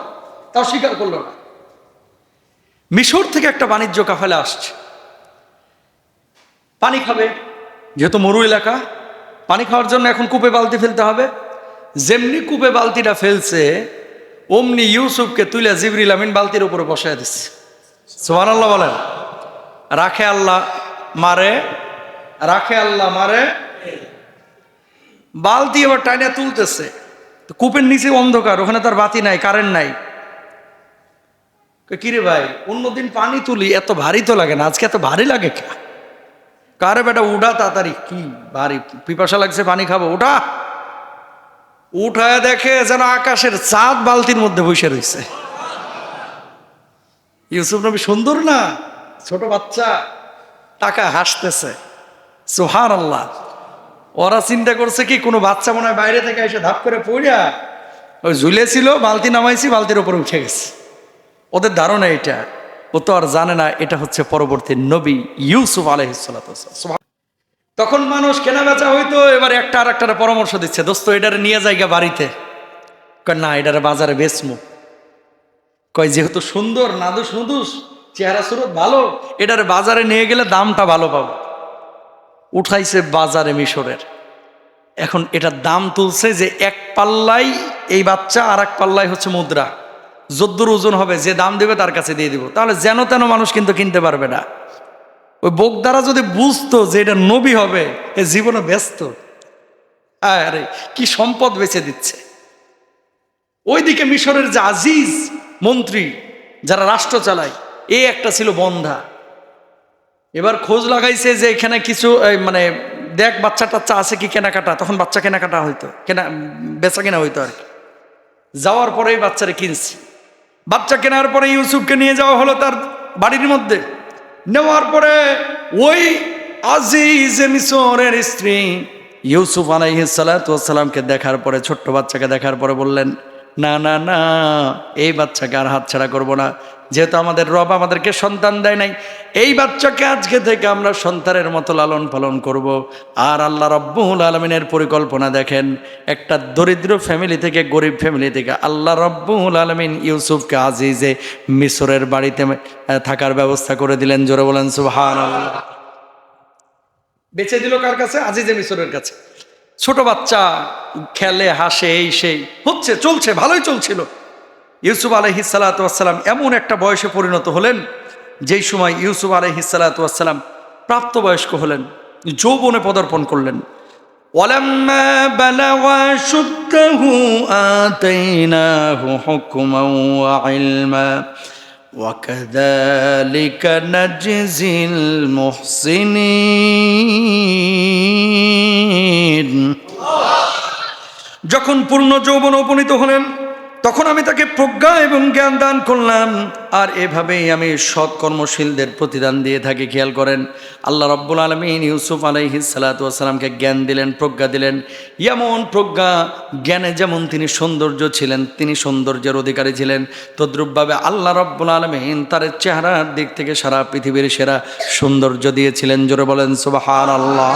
তাও স্বীকার করলো না। মিশর থেকে একটা বাণিজ্য কাফেলা আসছে, পানি খাবে, যেহেতু মরু এলাকা, পানি খাওয়ার জন্য এখন কূপে বালতি ফেলতে হবে। যেমনি কূপে বালতিটা ফেলছে, অমনি ইউসুফকে তুলে জিবরিল আমিন বালতির উপরে বসায় দিচ্ছে। সুবহানাল্লাহ বলেন। রাখে আল্লাহ মারে, রাখে আল্লাহ মারে। বালতি এবার টাইনা তুলতেছে, কূপের নিচে অন্ধকার, ওখানে তার বাতি নাই, কারেন্ট নাই। কিরে ভাই, অন্যদিন পানি তুলি এত ভারী তো লাগে না, আজকে এত ভারী লাগে কে? কারে বেটা উঠা তাড়াতাড়ি, কি ভারী, পিপাসা লাগছে, পানি খাবো, উঠা। উঠায় দেখে যেন আকাশের চাঁদ বালতির মধ্যে বসে রয়েছে। ইউসুফ নবী সুন্দর না, ছোট বাচ্চা, টাকা হাসতেছে। সুবহানাল্লাহ। ওরা চিন্তা করছে কি, কোনো বাচ্চা মনে হয় বাইরে থেকে এসে ধাপ করে পড়িয়া ওই ঝুলেছিল, বালতি নামাইছি, বালতির উপরে উঠে গেছে। ওদের ধারণা এটা, ও তো আর জানে না এটা হচ্ছে পরবর্তী নবী ইউসুফ আলাইহিস সালাতু ওয়াস সালাম। তখন মানুষ কেনা বেচা হইতো, এবার একটা আর একটার পরামর্শ দিচ্ছে, দোস্ত এটারে নিয়ে যাইগা বাড়িতে। কয় না, এটারে বাজারে বেচমু। কয় যেহেতু সুন্দর, নাদুস নুদুস, চেহারা সুরত ভালো, এটারে বাজারে নিয়ে গেলে দামটা ভালো পাবো। উঠাইছে বাজারে মিশরের। এখন এটার দাম তুলছে যে 1 পাল্লাই এই বাচ্চা, আর 1 পাল্লাই হচ্ছে মুদ্রা। যদ্দুর ওজন হবে, যে দাম দেবে তার কাছে দিয়ে দিব। তাহলে যেন তেন মানুষ কিন্তু কিনতে পারবে না। ওই বোকদারা যদি বুঝতো যে এটা নবী হবে, এ জীবনে ব্যস্ত। আরে কি সম্পদ বেচে দিচ্ছে। ওইদিকে মিশরের যে আজিজ মন্ত্রী যারা রাষ্ট্র চালায়, এই একটা ছিল বন্ধা। এবার খোঁজ লাগাইছে যে এখানে কিছু মানে দেখ বাচ্চা টাচ্চা আছে কি কেনাকাটা, তখন বাচ্চা কেনাকাটা হইতো, বেচা কেনা হইতো আর কি। যাওয়ার পরেই বাচ্চারে কিনছে। বাচ্চা কেনার পরে ইউসুফকে নিয়ে যাওয়া হলো তার বাড়ির মধ্যে। নেওয়ার পরে ওই আজিজে মিশরের স্ত্রী ইউসুফ আলাইহিস সালাতু ওয়াস সালামকে দেখার পরে, ছোট্ট বাচ্চাকে দেখার পরে বললেন, না না না, এই বাচ্চাকে আর হাতছাড়া করব না। যেহেতু আমাদের রব আমাদেরকে সন্তান দেয় নাই, এই বাচ্চাকে আজকে থেকে আমরা সন্তানের মতো লালন পালন করব। আর আল্লাহ রব্বুল আলামিনের পরিকল্পনা দেখেন, একটা দরিদ্র ফ্যামিলি থেকে, গরিব ফ্যামিলি থেকে আল্লাহ রব্বুল আলামিন ইউসুফকে আজিজে মিশরের বাড়িতে থাকার ব্যবস্থা করে দিলেন। জোরে বলেন সুবহানাল্লাহ। বেঁচে দিল কার কাছে? আজিজে মিশরের কাছে। ছোট বাচ্চা খেলে হাসে, এই সেই হচ্ছে, চলছে, ভালোই চলছিল। ইউসুফ আলাইহিস সালাতু ওয়াস সালাম এমন একটা বয়সে পরিণত হলেন, যেই সময় ইউসুফ আলাইহিস সালাতু ওয়াস সালাম প্রাপ্তবয়স্ক হলেন, যৌবনে পদার্পণ করলেন। ওয়ালাম্মা বালাগা শুদ্দাহু আতাইনাহু হুকমান ওয়া ইলমা ওয়া কাযালিকা নাজজিল মুহসিনিন। যখন পূর্ণ যৌবনে উপনীত হলেন, তখন আমি তাকে প্রজ্ঞা এবং জ্ঞান দান করলাম। আর এভাবেই আমি সৎকর্মশীলদের প্রতিদান দিয়ে থাকি। খেয়াল করেন, আল্লাহ রাব্বুল আলামিন ইউসুফ আলাইহিস সালাতু ওয়াস সালামকে জ্ঞান দিলেন, প্রজ্ঞা দিলেন। এমন প্রজ্ঞা জ্ঞানে যেমন তিনি সৌন্দর্য ছিলেন, তিনি সৌন্দর্যের অধিকারী ছিলেন, তদ্রূপভাবে আল্লাহ রাব্বুল আলামিন তার চেহারার দিক থেকে সারা পৃথিবীর সেরা সৌন্দর্য দিয়েছিলেন। জোরে বলেন সুবহানাল্লাহ।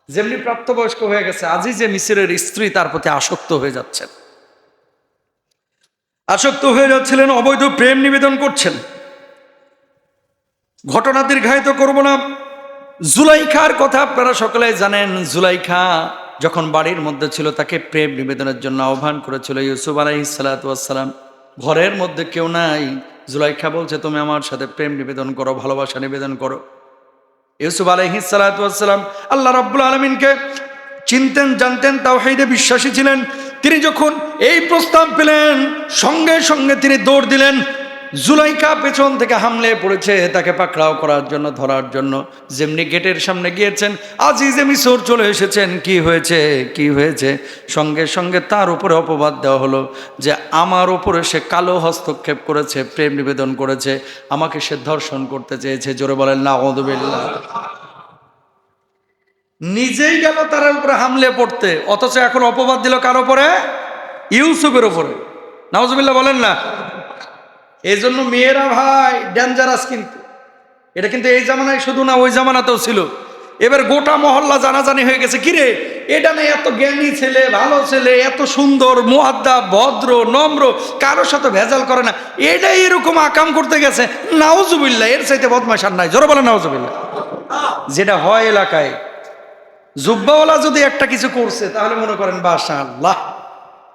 যেমনি প্রাপ্তবয়স্ক হয়ে গেছে, আজিজে মিসরের স্ত্রী তার প্রতি আসক্ত হয়ে যাচ্ছেন, আসক্ত হয়ে যাচ্ছিলেন, অবৈধ প্রেম নিবেদন করছেন। ঘটনা দীর্ঘায়িত করব না। জুলাইখার কথা আপনারা সকলে জানেন। জুলাইখা যখন বাড়ির মধ্যে ছিল, তাকে প্রেম নিবেদনের জন্য আহ্বান করেছিল ইউসুফ আলাইহিস সালাতু ওয়াস সালাম। ঘরের মধ্যে কেউ নাই, জুলাইখা বলছে, তুমি আমার সাথে প্রেম নিবেদন করো, ভালোবাসা নিবেদন করো। ইউসুফ আলাইহিস সালাতু ওয়াস সালাম আল্লাহ রাব্বুল আলামিনকে চিনতেন, জানতেন, তাওহীদে বিশ্বাসী ছিলেন। তিনি যখন এই প্রস্তাব পেলেন, সঙ্গে সঙ্গে তিনি দৌড় দিলেন। জুলাইখা পেছন থেকে হামলে পড়েছে তাকে পাকড়াও করার জন্য, ধরার জন্য। যেমনি গেটের সামনে গিয়েছেন, আজিজে মিসর চলে এসেছেন। কি হয়েছে, কি হয়েছে? সঙ্গে সঙ্গে তার উপরে অপবাদ দেওয়া হলো যে আমার উপরে সে কালো হস্তক্ষেপ করেছে, প্রেম নিবেদন করেছে, আমাকে সে ধর্ষণ করতে চেয়েছে। জোরে বলেন নাউযুবিল্লাহ। নিজেই গেল তার উপরে হামলে পড়তে, অথচ এখন অপবাদ দিল কার উপরে? ইউসুফের উপরে। নাউযুবিল্লাহ বলেন না। এই জন্য মেয়েরা ভাই ডেঞ্জারাস। কিন্তু এটা কিন্তু এই জামানায় শুধু না, ওই জামানাতেও ছিল। এবার গোটা মহল্লা জানাজানি হয়ে গেছে, কিরে এটা নেই, এত জ্ঞানী ছেলে, ভালো ছেলে, এত সুন্দর, মুআদ্দাব, ভদ্র, নম্র, কারোর সাথে ভেজাল করে না, এটাই এরকম আকাম করতে গেছে। নাউযুবিল্লাহ, এর চাইতে বদমাশ আর নাই। জোরে বলেন নাউযুবিল্লাহ। যেটা হয় এলাকায়, জুব্বাওয়ালা যদি একটা কিছু করছে, তাহলে মনে করেন মাশাআল্লাহ,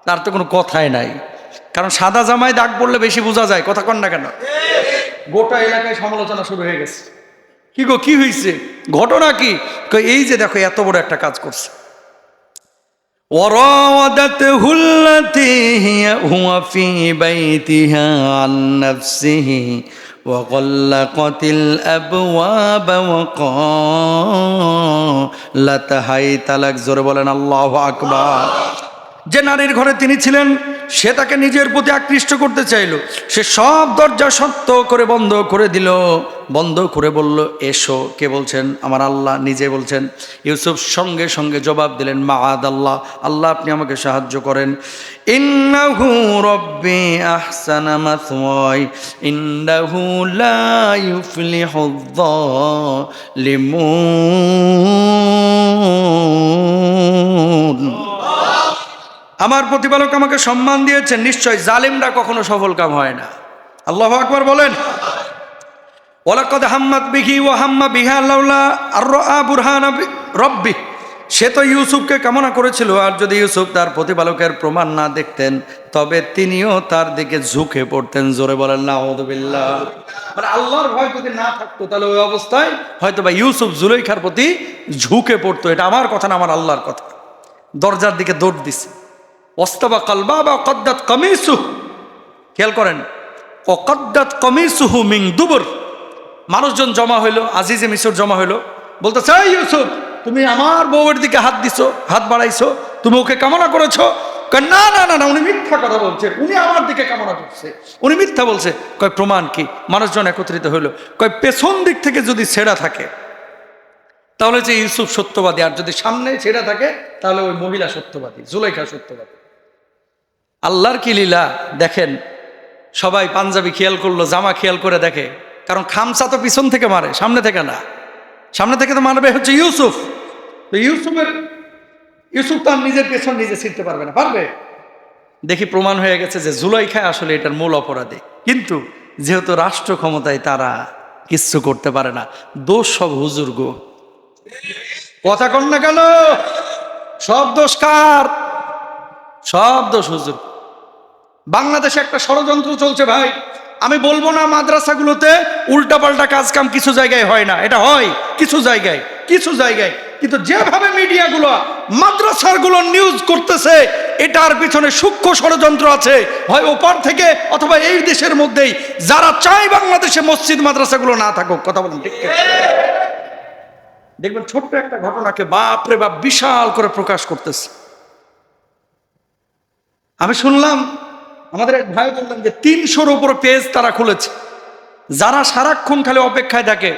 তার তো কোনো কথাই নাই। কারণ সাদা জামায় দাগ পড়লে বেশি বোঝা যায়। কথা কন না কেন? গোটা এলাকায় সমালোচনা শুরু হয়ে গেছে। কি গো, কি হয়েছে, ঘটনা কি? এই যে দেখো, এত বড় একটা কাজ করছে। ওয়ারাওয়াদাতহু আল্লাতী হুয়া ফী বাইতিহা আন নাফসিহি ওয়া গাল্লাকাতিল আবওয়াবা ওয়া ক্বালাত হাইতা লাক। জোরে বলেন আল্লাহু আকবার। যে নারীর ঘরে তিনি ছিলেন, সে তাকে নিজের প্রতি আকৃষ্ট করতে চাইল। সে সব দরজা শক্ত করে বন্ধ করে দিল, বন্ধ করে বলল, এসো। কে বলছেন? আমার আল্লাহ নিজে বলছেন। ইউসুফ সঙ্গে সঙ্গে জবাব দিলেন, মাআদাল্লাহ, আল্লাহ আপনি আমাকে সাহায্য করেন। ইন্নাহু রব্বি আহসানা মাসওয়াই ইন্নাহু লা ইউফলিহুয যালিমুন। আমার প্রতিপালক আমাকে সম্মান দিয়েছেন, নিশ্চয় জালিমরা কখনো সফল কাম হয় না। আল্লাহু আকবার বলেন। ওয়ালাকাদ হাম্মাত বিহি ওয়া হাম্মা বিহা লাউলা আর রাআ বুরহানা রাব্বি। সে তো ইউসুফকে কামনা করেছিল, আর যদি ইউসুফ তার প্রতিপালকের প্রমাণ না দেখতেন, তবে তিনিও তার দিকে ঝুঁকে পড়তেন। জোরে বলেন নাউযুবিল্লাহ। মানে আল্লাহর ভয় যদি না থাকতো, তাহলে ওই অবস্থায় হয়তো বা ইউসুফ জুলাইখার প্রতি ঝুঁকে পড়তো। এটা আমার কথা না, আমার আল্লাহর কথা। দরজার দিকে দৌড় দিছে। ওয়াস্তাবাকাল বাবা কদ্দাত কামিসুহু, খেয়াল করেন, ওয়াকদ্দাত কামিসুহু মিন দুবুর। মানুষজন জমা হইলো, আজিজে মিসর জমা হইলো, বলতেছে এই ইউসুফ, তুমি আমার বউয়ের দিকে হাত দিছো, হাত বাড়াইছো, তুমি ওকে কামনা করেছো? কয় না না না না, উনি মিথ্যা কথা বলছে, উনি আমার দিকে কামনা করছে, উনি মিথ্যা বলছে। কয় প্রমাণ কি? মানুষজন একত্রিত হইলো। কয় পেছন দিক থেকে যদি ছেঁড়া থাকে তাহলে যে ইউসুফ সত্যবাদী, আর যদি সামনে ছেঁড়া থাকে তাহলে ওই মহিলা সত্যবাদী, জুলাইখা সত্যবাদী। আল্লাহর কি লীলা দেখেন। সবাই পাঞ্জাবি খেয়াল করলো, জামা খেয়াল করে দেখে, কারণ খামসা তো পিছন থেকে মারে, সামনে থেকে না। সামনে থেকে তো মারবে হচ্ছে ইউসুফ। তো ইউসুফ তার নিজের পেছন নিজে ছিঁড়তে পারবে না, পারবে? দেখি প্রমাণ হয়ে গেছে যে জুলাইখা আসলে এটার মূল অপরাধী। কিন্তু যেহেতু রাষ্ট্র ক্ষমতায় তারা কিচ্ছু করতে পারে না, দোষ সব হুজুর গো। কথা কন না কেন? সব দোষ কার? সব দোষ হুজুর। বাংলাদেশে একটা ষড়যন্ত্র চলছে ভাই। আমি বলবো না মাদ্রাসাগুলোতে উল্টাপাল্টা কাজ কাম কিছু জায়গায় হয় না, এটা হয় কিছু জায়গায়, কিছু জায়গায়। কিন্তু যেভাবে মিডিয়াগুলো মাদ্রাসাগুলো নিউজ করতেছে, এটার পিছনে সূক্ষ্ম ষড়যন্ত্র আছে, হয় ওপার থেকে অথবা এই দেশের মধ্যেই, যারা চায় বাংলাদেশে মসজিদ মাদ্রাসাগুলো না থাকুক। কথা বলেন ঠিক কিনা? দেখবেন ছোট্ট একটা ঘটনাকে বাপরে বাপ বিশাল করে প্রকাশ করতেছে। আমি শুনলাম আমাদের এক ভাই বললেন যে 300-র উপর পেজ তারা খুলেছে, যারা সারাক্ষণ খালি অপেক্ষায় থাকে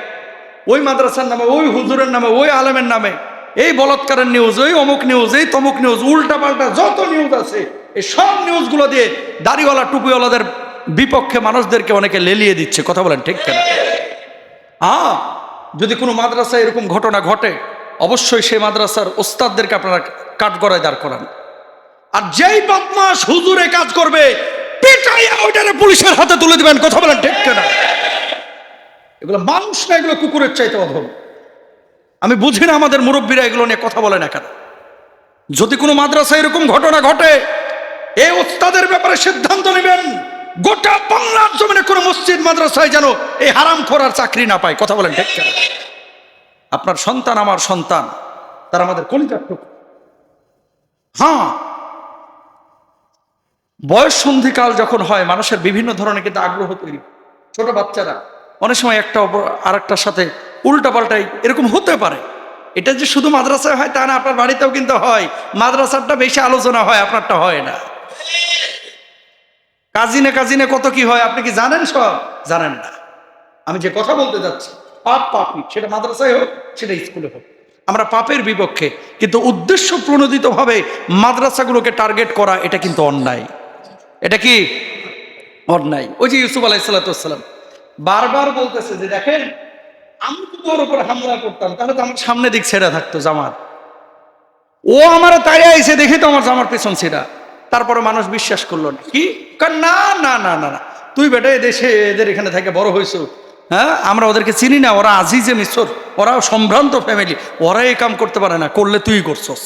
ওই মাদ্রাসার নামে, ওই হুজুরের নামে, ওই আলেমের নামে, এই বলৎকারের নিউজ, ওই অমুক নিউজ, এই তমুক নিউজ, উল্টা পাল্টা যত নিউজ আছে, এই সব নিউজগুলো দিয়ে দাড়িওয়ালা টুপিওয়ালাদের বিপক্ষে মানুষদেরকে অনেকে লেলিয়ে দিচ্ছে। কথা বলেন ঠিক কেনা? যদি কোনো মাদ্রাসায় এরকম ঘটনা ঘটে, অবশ্যই সেই মাদ্রাসার ওস্তাদদেরকে আপনারা কাঠগড়ায় দাঁড় করান। আর যেই বদমাশ হুজুরে কাজ করবে, পিটাইয়া ওইটারে পুলিশের হাতে তুলে দিবেন। কথা বলেন ঠিক কিনা? এগুলো মানুষ না, এগুলো কুকুরের চাইতে অধম। আমি বুঝি না আমাদের মুরব্বীরা এগুলো নিয়ে কথা বলে না কেন। যদি কোনো মাদ্রাসায় এরকম ঘটনা ঘটে, এই ওস্তাদের ব্যাপারে সিদ্ধান্ত নেবেন, গোটা বাংলার জমিনে কোনো মসজিদ মাদ্রাসায় যেন এই হারামখোর আর চাকরি না পায়। কথা বলেন ঠিক কিনা? আপনার সন্তান আমার সন্তান, তারা আমাদের কলিজার টুকরো। বয়স সন্ধিকাল যখন হয়, মানুষের বিভিন্ন ধরনের কিন্তু আগ্রহ তৈরি। ছোট বাচ্চারা অনেক সময় একটা আর একটার সাথে উল্টা পাল্টাই এরকম হতে পারে। এটা যে শুধু মাদ্রাসায় হয় তা না, আপনার বাড়িতেও কিন্তু হয়। মাদ্রাসারটা বেশি আলোচনা হয়, আপনারটা হয় না। কাজিনে কাজিনে কত কি হয় আপনি কি জানেন? সব জানেন না। আমি যে কথা বলতে যাচ্ছি, পাপ পাপি, সেটা মাদ্রাসায় হোক, সেটা স্কুলে হোক, আমরা পাপের বিপক্ষে। কিন্তু উদ্দেশ্য প্রণোদিতভাবে মাদ্রাসাগুলোকে টার্গেট করা, এটা কিন্তু অন্যায়। এটা কি অন্যায়? ওই যে ইউসুফ আলাইহিসসালাম বারবার বলতেছে যে দেখেন, আমি তো ওর উপর হামলা করতাম, তাহলে তো আমার সামনে দিক ছেড়া থাকতো জামার, ও আমার তাই আইসে দেখি তো আমার জামার পেছন ছেড়া। তারপরে মানুষ বিশ্বাস করলো না। কি? না না না না না, তুই বেটা এদেশে এদের এখানে থেকে বড় হয়েছো, হ্যাঁ, আমরা ওদেরকে চিনি না, ওরা আজিজে মিসর, ওরা সম্ভ্রান্ত ফ্যামিলি, ওরা এই কাম করতে পারে না, করলে তুই করছস।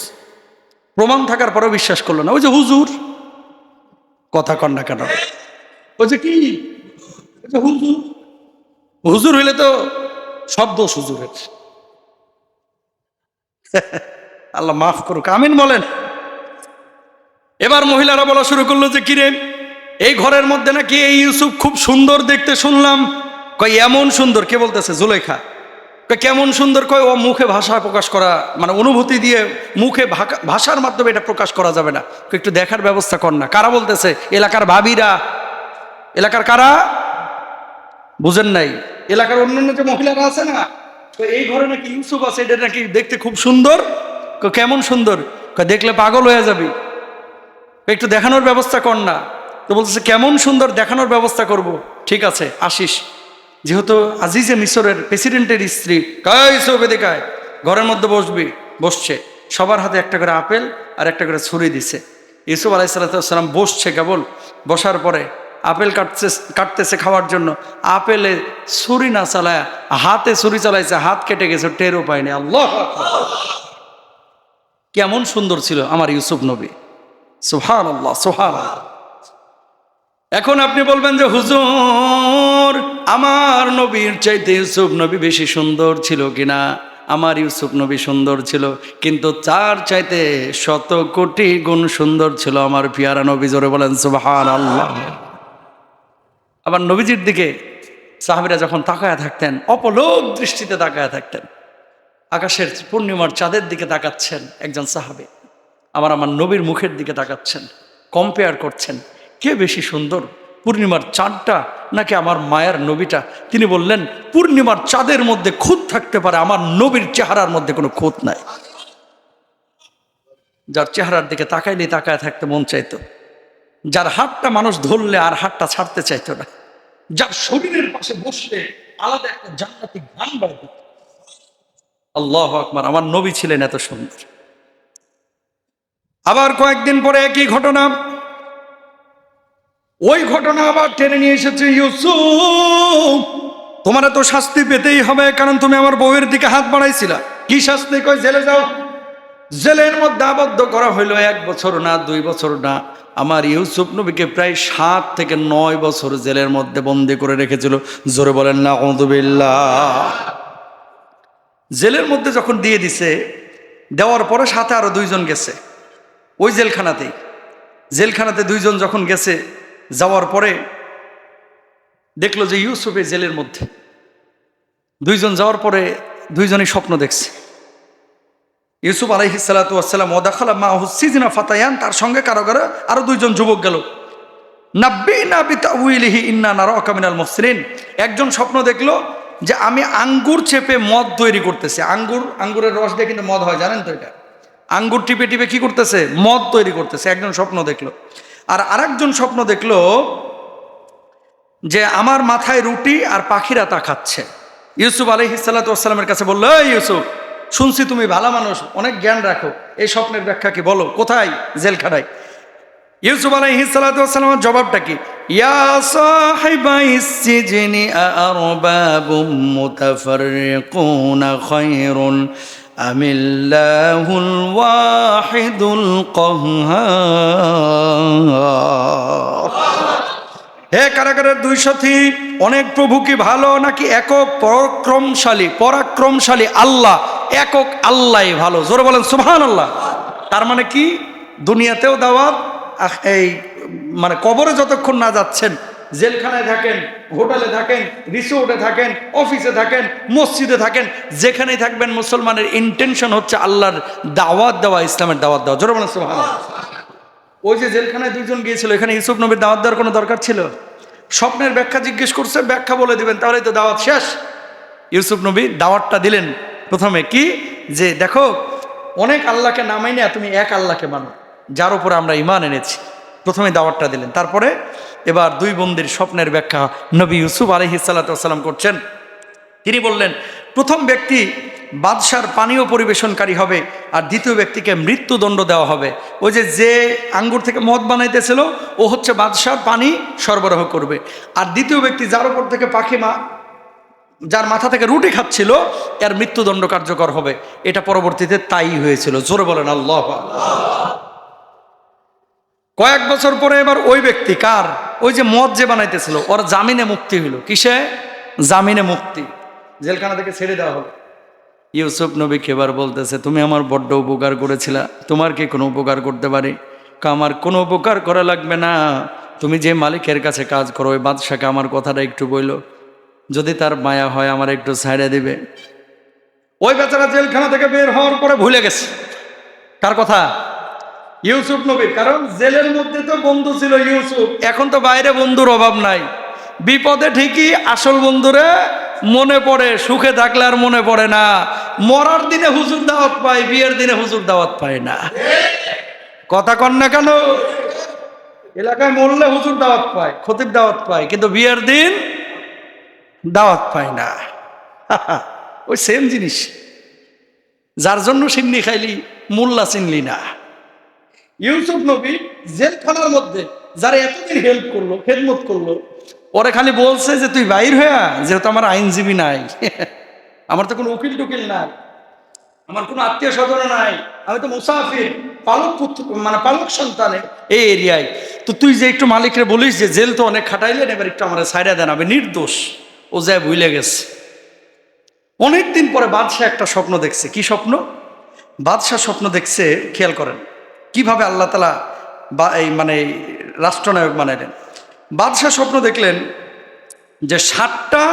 প্রমাণ থাকার পরেও বিশ্বাস করলো না। ওই যে হুজুর, কথা কন না কেন? ওই যে কি, হুজুর, হুজুর হইলে তো সব দোষ হুজুরের। আল্লাহ মাফ করুক, আমিন বলেন। এবার মহিলারা বলা শুরু করলো যে কিরে, এই ঘরের মধ্যে নাকি এই ইউসুফ খুব সুন্দর দেখতে শুনলাম। কয় এমন সুন্দর? কে বলতেছে? জুলেখা। কয় কেমন সুন্দর? কয় ও মুখে ভাষা প্রকাশ করা, মানে অনুভূতি দিয়ে মুখে ভাষার মাধ্যমে এটা প্রকাশ করা যাবে না। একটু দেখার ব্যবস্থা কর না। কারা বলতেছে? এলাকার ভাবিরা। এলাকার কারা? বুঝেন নাই? এলাকার অন্যান্য যে মহিলারা আছে না, তো এই ঘরে নাকি ইউসুফ আছে, এটা নাকি দেখতে খুব সুন্দর। কেমন সুন্দর? দেখলে পাগল হয়ে যাবি, একটু দেখানোর ব্যবস্থা কর না। তো বলতেছে কেমন সুন্দর, দেখানোর ব্যবস্থা করব। ঠিক আছে আসিস, যেহেতু আজিজে মিসরের প্রেসিডেন্টের স্ত্রী। ইউসুফ এদিকে আয়, ঘরের মধ্যে বসবি। বসছে, সবার হাতে একটা করে আপেল আর একটা করে ছুরি দিছে। ইউসুফ আলাইহিসসালাম বসছে, কেবল বসার পরে আপেল কাটতেছে খাওয়ার জন্য। আপেলে ছুরি না চালায় হাতে ছুরি চালাইছে, হাত কেটে গেছে, টেরও পায়নি। আল্লাহ, কেমন সুন্দর ছিল আমার ইউসুফ নবী। সুবহানাল্লাহ, সুবহানাল্লাহ। এখন আপনি বলবেন যে হুজুর, আমার নবীর চাইতে ইউসুফ নবী বেশি সুন্দর ছিল কিনা? আমার ইউসুফ নবী সুন্দর ছিল, কিন্তু তার চাইতে 100 কোটি গুণ সুন্দর ছিল আমার পিয়ারা নবী। জোরে বলেন সুবহানাল্লাহ। আবার নবীজির দিকে সাহাবীরা যখন তাকায় থাকতেন, অপলোক দৃষ্টিতে তাকায় থাকতেন, আকাশের পূর্ণিমার চাঁদের দিকে তাকাচ্ছেন একজন সাহাবী, আমার নবীর মুখের দিকে তাকাচ্ছেন, কম্পেয়ার করছেন কে বেশি সুন্দর, পূর্ণিমার চাঁদটা নাকি আমার মায়ের নবীটা। তিনি বললেন, পূর্ণিমার চাঁদের মধ্যে খুঁত থাকতে পারে, আমার নবীর চেহারার মধ্যে কোনো খুঁত নাই। যার চেহারার দিকে তাকাইলে তাকায় থাকতে মন চাইতো, যার হাতটা মানুষ ধরলে আর হাতটা ছাড়তে চাইতো না, যার শরীরের পাশে বসলে আলাদা একটা জান্নাতি গান বাড়বে। আল্লাহু আকবার, আমার নবী ছিলেন এত সুন্দর। আবার কয়েকদিন পরে একই ঘটনা, ওই ঘটনা আবার টেনে নিয়ে এসেছে, ইউসুফ তোমার তো শাস্তি পেতেই হবে, কারণ তুমি আমার বউয়ের দিকে হাত বাড়াইছিলা। কি শাস্তি? কই জেলে যাও। জেলের মধ্যে আবদ্ধ করা হইলো 1 বছর না 2 বছর না, আমার ইউসুফ নবীকে প্রায় 7 থেকে 9 বছর জেলের মধ্যে বন্দি করে রেখেছিল। জোরে বলেন নাউযুবিল্লাহ। জেলের মধ্যে যখন দিয়ে দিছে, দেওয়ার পরে সাথে আরো 2 জন গেছে ওই জেলখানাতেই। জেলখানাতে 2 জন যখন গেছে, যাওয়ার পরে দেখলো যে ইউসুফ এই জেলের মধ্যে। 2 জন যাওয়ার পরে 2 জনই স্বপ্ন দেখছে। ইউসুফ আলাইহিস সালাতু ওয়াস সালাম ওয়াদাখালা মাহু সিজনা ফাতায়ান, তার সঙ্গে কারো আরো 2 জন যুবক গেল। নাব্বিনা বিতাউইলিহি ইন্না নারাকা মিনাল মুহসিনিন। একজন স্বপ্ন দেখলো যে আমি আঙ্গুর চেপে মদ তৈরি করতেছি। আঙ্গুরের রস দিয়ে কিন্তু মদ হয়, জানেন তো? এটা আঙ্গুর টিপে টিপে কি করতেছে? মদ তৈরি করতেছে। একজন স্বপ্ন দেখলো। আর আরেকজন স্বপ্ন দেখলো যে আমার মাথায় রুটি আর পাখিরা তা খাচ্ছে। ইউসুফ আলাইহিস সালাতু ওয়াস সালামের কাছে বললো, এই ইউসুফ, শুনছি তুমি ভালো মানুষ, অনেক জ্ঞান রাখো, এই স্বপ্নের ব্যাখ্যা কি বলো? কোথায়? জেলখানায়। ইউসুফ আলাইহিস সালাতু ওয়াস সালামের জবাবটা কি? ইয়া সাহিবাইস সিজনি আরবাবুম মুতাফাররিকুনা খায়রুন আমিল্লাহুল ওয়াহিদুল কাহ্হার। হে কারাগারের 2 সাথী, অনেক প্রভু কি ভালো, নাকি একক পরাক্রমশালী আল্লাহ? একক আল্লাহ ভালো। জোরে বলেন সুবহানাল্লাহ। তার মানে কি? দুনিয়াতেও দাওয়াত, এই মানে কবরে যতক্ষণ না যাচ্ছেন, জেলখানায় থাকেন, হোটেলে থাকেন, রিসোর্টে থাকেন, অফিসে থাকেন, মসজিদে থাকেন, যেখানেই থাকবেন, মুসলমানের ইন্টেনশন হচ্ছে আল্লাহর দাওয়াত দেওয়া, ইসলামের দাওয়াত দেওয়া। জোরে বলেন সুবহানাল্লাহ। ওই যে জেলখানায় 2 জন গিয়েছিল, এখানে ইউসুফ নবীর দাওয়াত দেওয়ার কোনো দরকার ছিল? স্বপ্নের ব্যাখ্যা জিজ্ঞেস করছে, ব্যাখ্যা বলে দিবেন, তাহলেই তো দাওয়াত শেষ। ইউসুফ নবী দাওয়াতটা দিলেন প্রথমে কি, যে দেখো অনেক আল্লাহকে না মাইনে তুমি এক আল্লাহকে মানো, যার উপরে আমরা ঈমান এনেছি। প্রথমে দাওয়াতটা দিলেন। তারপরে এবার 2 বন্দির স্বপ্নের ব্যাখ্যা নবী ইউসুফ আলাইহিস সালাতু ওয়াস সালাম করছেন। তিনি বললেন, প্রথম ব্যক্তি বাদশার পানীয় পরিবেশনকারী হবে, আর দ্বিতীয় ব্যক্তিকে মৃত্যুদণ্ড দেওয়া হবে। ওই যে আঙ্গুর থেকে মদ বানাইতেছিল, ও হচ্ছে বাদশার পানি সরবরাহ করবে। আর দ্বিতীয় ব্যক্তি যার উপর থেকে যার মাথা থেকে রুটি খাচ্ছিল, এর মৃত্যুদণ্ড কার্যকর হবে। এটা পরবর্তীতে তাই হয়েছিল। জোরে বলেন আল্লাহু আকবার। কয়েক বছর পরে এবার ওই ব্যক্তি, কার? ওই যে মদ যে বানাইতেছিল, ওর জামিনে মুক্তি হইল। কিসে? জামিনে মুক্তি, জেলখানা থেকে ছেড়ে দেওয়া হলো। ইউসুফ নবীকে এবার বলতেছে, তুমি আমার বড্ড উপকার করেছিলা, তোমার কি কোনো উপকার করতে পারি? আমার কোনো উপকার করা লাগবে না, তুমি যে মালিকের কাছে কাজ করো, ওই বাদশাকে আমার কথাটা একটু বইলো, যদি তার মায়া হয় আমার একটু ছাইড়া দিবে। ওই বেচারা জেলখানা থেকে বের হওয়ার পরে ভুলে গেছে কার কথা? ইউসুফ নবী। কারণ জেলের মধ্যে তো বন্ধু ছিল ইউসুফ, এখন তো বাইরে বন্ধুর অভাব নাই। বিপদে ঠিকই আসল বন্ধুরে মনে পড়ে, সুখে থাকলে আর মনে পড়ে না। মরার দিনে হুজুর দাওয়াত পায়, বিয়ের দিনে হুজুর দাওয়াত পায় না। কথা কন না কেন? এলাকায় মরলে হুজুর দাওয়াত পায়, খতিব দাওয়াত পায়, কিন্তু বিয়ের দিন দাওয়াত পায় না। ওই সেম জিনিস, যার জন্য সিন্নি খাইলি মোল্লা চিনলি না। ইউসুফ নবী জেলখানার মধ্যে যারা এতদিন হেল্প করলো, খেদমত করলো, ওরে খালি বলছে যে তুই বাইর হইয়া, যেহেতু আমার আইনজীবী নাই, আমার তো কোনো উকিল টুকিল নাই, আমার কোনো আত্মীয় স্বজন নাই, আমি তো মুসাফির, পালক পুত্র, মানে পালক সন্তানে এই এরিয়ায়, তো তুই যে একটু মালিকরে বলিস যে জেল তো অনেক খাটাইলেন, এবার একটু আমার সাইডা দেন, আমি নির্দোষ। ও যায় ভুলে গেছে। অনেকদিন পরে বাদশাহ একটা স্বপ্ন দেখছে। কি স্বপ্ন? বাদশাহ স্বপ্ন দেখছে, খেয়াল করেন কিভাবে আল্লাহ তাআলা বা এই মানে রাষ্ট্রনায়ক বানাইলেন। বাদশাহ স্বপ্ন দেখলেন যে 60টা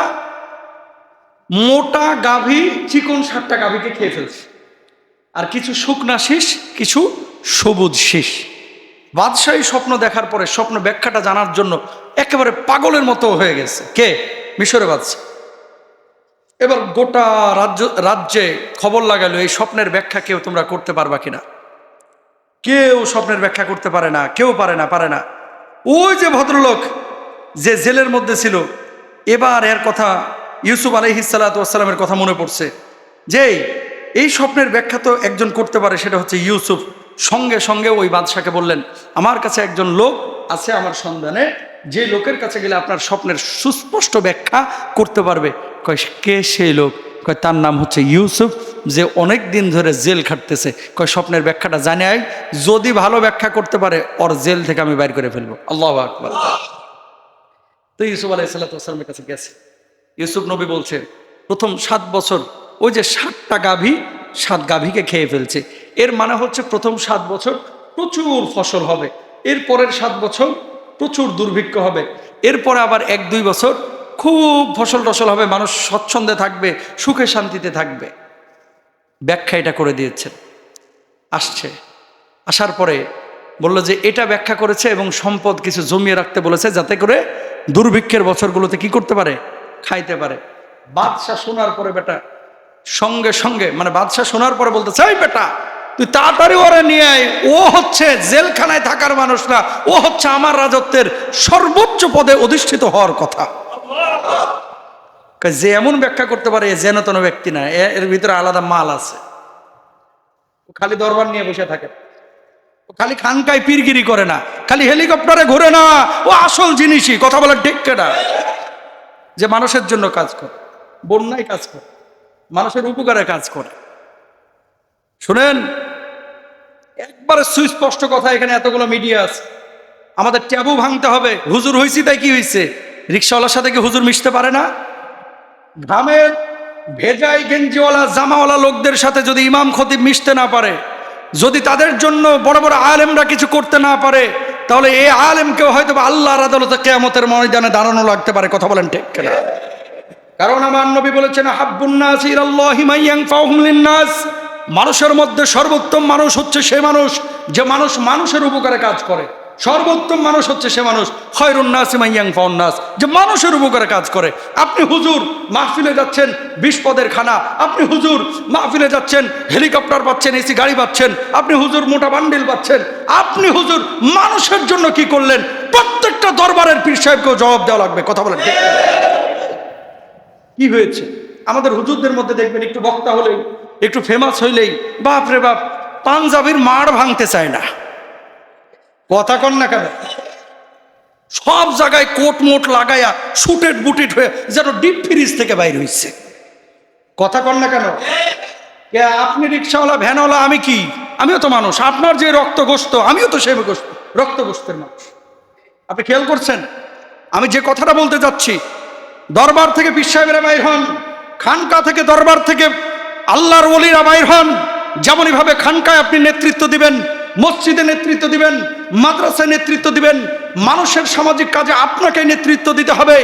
মোটা গাভী, চিকন 60টা গাভীকে খেয়ে ফেলছে, আর কিছু শুকনা শীষ, কিছু সবুজ শীষ। বাদশাহী স্বপ্ন দেখার পরে স্বপ্ন ব্যাখ্যাটা জানার জন্য একেবারে পাগলের মতো হয়ে গেছে। কে? মিশরের বাদশাহ। এবার গোটা রাজ্যে খবর লাগালো এই স্বপ্নের ব্যাখ্যা কেউ তোমরা করতে পারবা কিনা। কেউ স্বপ্নের ব্যাখ্যা করতে পারে না, কেউ পারে না। ওই যে ভদ্রলোক যে জেলের মধ্যে ছিল, এবার এর কথা ইউসুফ আলাইহিস সালাতু ওয়াস সালামের কথা মনে পড়ছে যে এই স্বপ্নের ব্যাখ্যা তো একজন করতে পারে, সেটা হচ্ছে ইউসুফ। সঙ্গে সঙ্গে ওই বাদশাকে বললেন, আমার কাছে একজন লোক আছে আমার সন্ধানে, যে লোকের কাছে গেলে আপনার স্বপ্নের সুস্পষ্ট ব্যাখ্যা করতে পারবে। কয় কে সেই লোক? কয় তার নাম হচ্ছে ইউসুফ, যে অনেক দিন ধরে জেল খাটতেছে। কয় স্বপ্নের ব্যাখ্যাটা জানে আই, যদি ভালো ব্যাখ্যা করতে পারে ওর জেল থেকে আমি বাইর করে ফেলবো। আল্লাহু আকবার। তো ইউসুফ আলাইহিস সালাতু ওয়াস সালামের কাছে গেছে। ইউসুফ নবী বলছে প্রথম 7 বছর ওই যে 60টা গাভী, 7 গাভীকে খেয়ে ফেলছে। এর মানে হচ্ছে প্রথম 7 বছর প্রচুর ফসল হবে, এর পরের 7 বছর প্রচুর দুর্ভিক্ষ হবে, এরপরে আবার 1-2 বছর খুব ফসল টসল হবে, মানুষ স্বচ্ছন্দে থাকবে, সুখে শান্তিতে থাকবে। ব্যাখ্যা এটা করে দিয়েছেন। আসার পরে বলল যে এটা ব্যাখ্যা করেছে এবং সম্পদ কিছু জমিয়ে রাখতে বলেছে, যাতে করে দুর্ভিক্ষের বছরগুলোতে কি করতে পারে, খাইতে পারে। বাদশাহ শোনার পরে বেটা সঙ্গে সঙ্গে মানে বাদশাহ শোনার পরে বলতে চাই, বেটা তুই তাড়াতাড়ি ওরা নিয়ে আয়, ও হচ্ছে জেলখানায় থাকার মানুষ না, ও হচ্ছে আমার রাজত্বের সর্বোচ্চ পদে অধিষ্ঠিত হওয়ার কথা। যে এমন ব্যাখ্যা করতে পারে যেন তেন ব্যক্তি না, এর ভিতরে আলাদা মাল আছে। খালি দরবার নিয়ে বসে থাকে, খালি খানকায় পীরগিরি করে না, খালি হেলিকপ্টারে ঘুরে না, ও আসল জিনিসই কথা বলার ঢেক্কেটা, যে মানুষের জন্য কাজ করে, বন্যায় কাজ করে, মানুষের উপকারে কাজ করে। শুনেন একবারে সুস্পষ্ট কথা, এখানে এতগুলো মিডিয়া আছে, আমাদের ট্যাবু ভাঙতে হবে। হুজুর হয়েছি তাই কি হয়েছে? রিক্সাওয়ালার সাথে কি হুজুর মিশতে পারে না? গ্রামের ভেজাই গেঞ্জিওয়ালা জামাওয়ালা লোকদের সাথে যদি ইমাম খতিব মিশতে না পারে, যদি তাদের জন্য বড় বড় আলেমরা কিছু করতে না পারে, তাহলে এই আলেমকেও হয়তো আল্লাহর আদালতে কিয়ামতের ময়দানে দাঁড়ানো লাগতে পারে। কথা বলেন ঠিক কিনা? কারণ আমার নবী বলেছেন, হাব্বুন নাস ইলাল্লাহি মান ইয়ানফাউহুম লিন-নাস, মানুষের মধ্যে সর্বোত্তম মানুষ হচ্ছে সে মানুষ যে মানুষ মানুষের উপকারে কাজ করে। সর্বোত্তম মানুষ হচ্ছে সে মানুষ, খায়রুন নাসি মান ইয়ানফাউন নাস, যে মানুষের উপকারে কাজ করে। আপনি হুজুর মাহফিলে যাচ্ছেন 20 পদের খানা, আপনি হুজুর মাহফিলে যাচ্ছেন হেলিকপ্টার পাচ্ছেন, এসি গাড়ি পাচ্ছেন, আপনি হুজুর মোটা বান্ডিল পাচ্ছেন, আপনি হুজুর মানুষের জন্য কি করলেন? প্রত্যেকটা দরবারের পীর সাহেবকেও জবাব দেওয়া লাগবে। কথা বলেন ঠিক? কি হয়েছে আমাদের হুজুরদের মধ্যে? দেখবেন একটু বক্তা হলেই, একটু ফেমাস হইলেই বাপ রে বাপ, পাঞ্জাবির মাড় ভাঙতে চায় না। কথা কন না কেন? সব জায়গায় কোট মোট লাগাইয়া শুটেড বুটেড হয়ে যেন ডিপ ফ্রিজ থেকে বাইর হইছে। কথা কন না কেন? আপনি রিক্সাওয়ালা, ভ্যানওয়ালা, আমি কি? আমিও তো মানুষ। আপনার যে রক্ত গোস্ত, আমিও তো সেই রক্ত গোস্তের মানুষ। আপনি খেয়াল করছেন আমি যে কথাটা বলতে যাচ্ছি? দরবার থেকে পীর সাহেবেরা বাইর হন, খানকা থেকে দরবার থেকে আল্লাহর ওলিরা বাইর হন। যেমনই ভাবে খানকায় আপনি নেতৃত্ব দিবেন, মসজিদে নেতৃত্ব দিবেন, মাদ্রাসায় নেতৃত্ব দিবেন, মানুষের সামাজিক কাজে আপনাকে নেতৃত্ব দিতে হবে।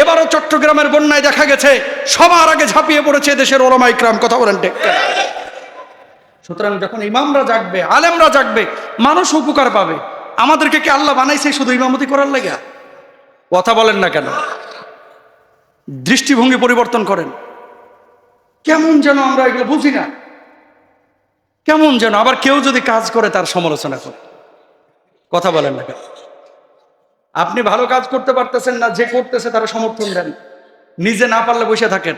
এবারও চট্টগ্রামের বন্যায় দেখা গেছে সবার আগে ঝাঁপিয়ে পড়েছে দেশের ওলামা ইকরাম। কথা বলেন ঠিক? সুতরাং যখন ইমামরা জাগবে, আলেমরা জাগবে, মানুষ উপকার পাবে। আমাদেরকে কি আল্লাহ বানাইছে শুধু ইমামতি করার লাগা? কথা বলেন না কেন? দৃষ্টিভঙ্গি পরিবর্তন করেন। কেমন যেন আমরা এগুলো বুঝি না, কেমন যেন। আবার কেউ যদি কাজ করে তার সমালোচনা করে। কথা বলেন না কেন? আপনি ভালো কাজ করতে পারতেছেন না, যে করতেছে তারা সমর্থন দেন, নিজে না পারলে বসে থাকেন।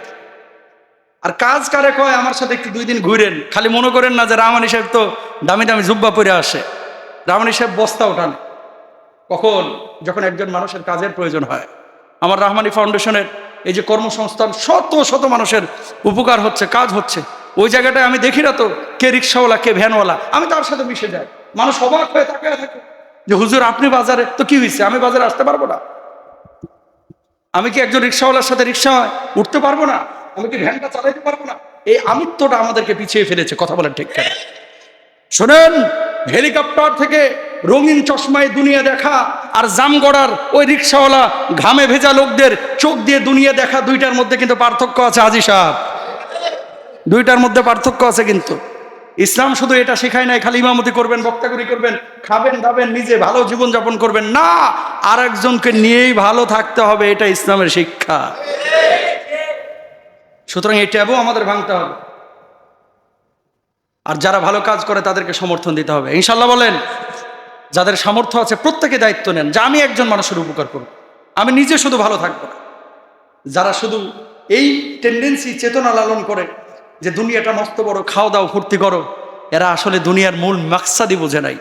আর কাজ কারে কয়? আমার সাথে একটু 2 দিন ঘুরেন। খালি মনে করেন না যে রামানি সাহেব তো দামি দামি জুব্বা পরে আসে। রামানি সাহেব বস্তা ওঠান কখন? যখন একজন মানুষের কাজের প্রয়োজন হয়। আমার রহমানি ফাউন্ডেশনের এই যে কর্মসংস্থান, শত শত মানুষের উপকার হচ্ছে, কাজ হচ্ছে, ওই জায়গাটায় আমি দেখি না তো কে রিক্সাওয়ালা কে ভ্যানওয়ালা, আমি তার সাথে মিশে যাই। মানুষ অবাক হয়ে তাকায় থাকে যে হুজুর আপনি বাজারে, তো কি হয়েছে? আমি বাজারে আসতে পারবো না? আমি কি একজন রিক্সাওয়ালার সাথে রিক্সা উঠতে পারবো না? আমি কি ভ্যানটা চালাইতে পারবো না? এই আমিত্বটা আমাদেরকে পিছিয়ে ফেলেছে। কথা বলেন ঠিক কেন? শোনেন, হেলিকপ্টার থেকে রঙিন চশমায় দুনিয়া দেখা আর জামগড়ার ওই রিক্সাওয়ালা ঘামে ভেজা লোকদের চোখ দিয়ে দুনিয়া দেখা, দুইটার মধ্যে কিন্তু পার্থক্য আছে। হাজী সাহেব, দুইটার মধ্যে পার্থক্য আছে। কিন্তু ইসলাম শুধু এটা শেখায় নাই খালি ইমামতি করবেন, বক্তাগিরি করবেন, খাবেন দাবেন, নিজে ভালো জীবনযাপন করবেন না, আর একজনকে নিয়েই ভালো থাকতে হবে। এটা ইসলামের শিক্ষা। সুতরাং এই ট্যাবও আমাদের ভাঙতে হবে। আর যারা ভালো কাজ করে তাদেরকে সমর্থন দিতে হবে, ইনশাল্লাহ বলেন। যাদের সামর্থ্য আছে প্রত্যেকে দায়িত্ব নেন যে আমি একজন মানুষের উপকার করব, আমি নিজে শুধু ভালো থাকবো না। যারা শুধু এই টেন্ডেন্সি, চেতনা লালন করে যে দুনিয়াটা মস্ত বড়, খাও দাও ফুর্তি করো, এরা আসলে দুনিয়ার মূল মাকসাদই বোঝে নাই।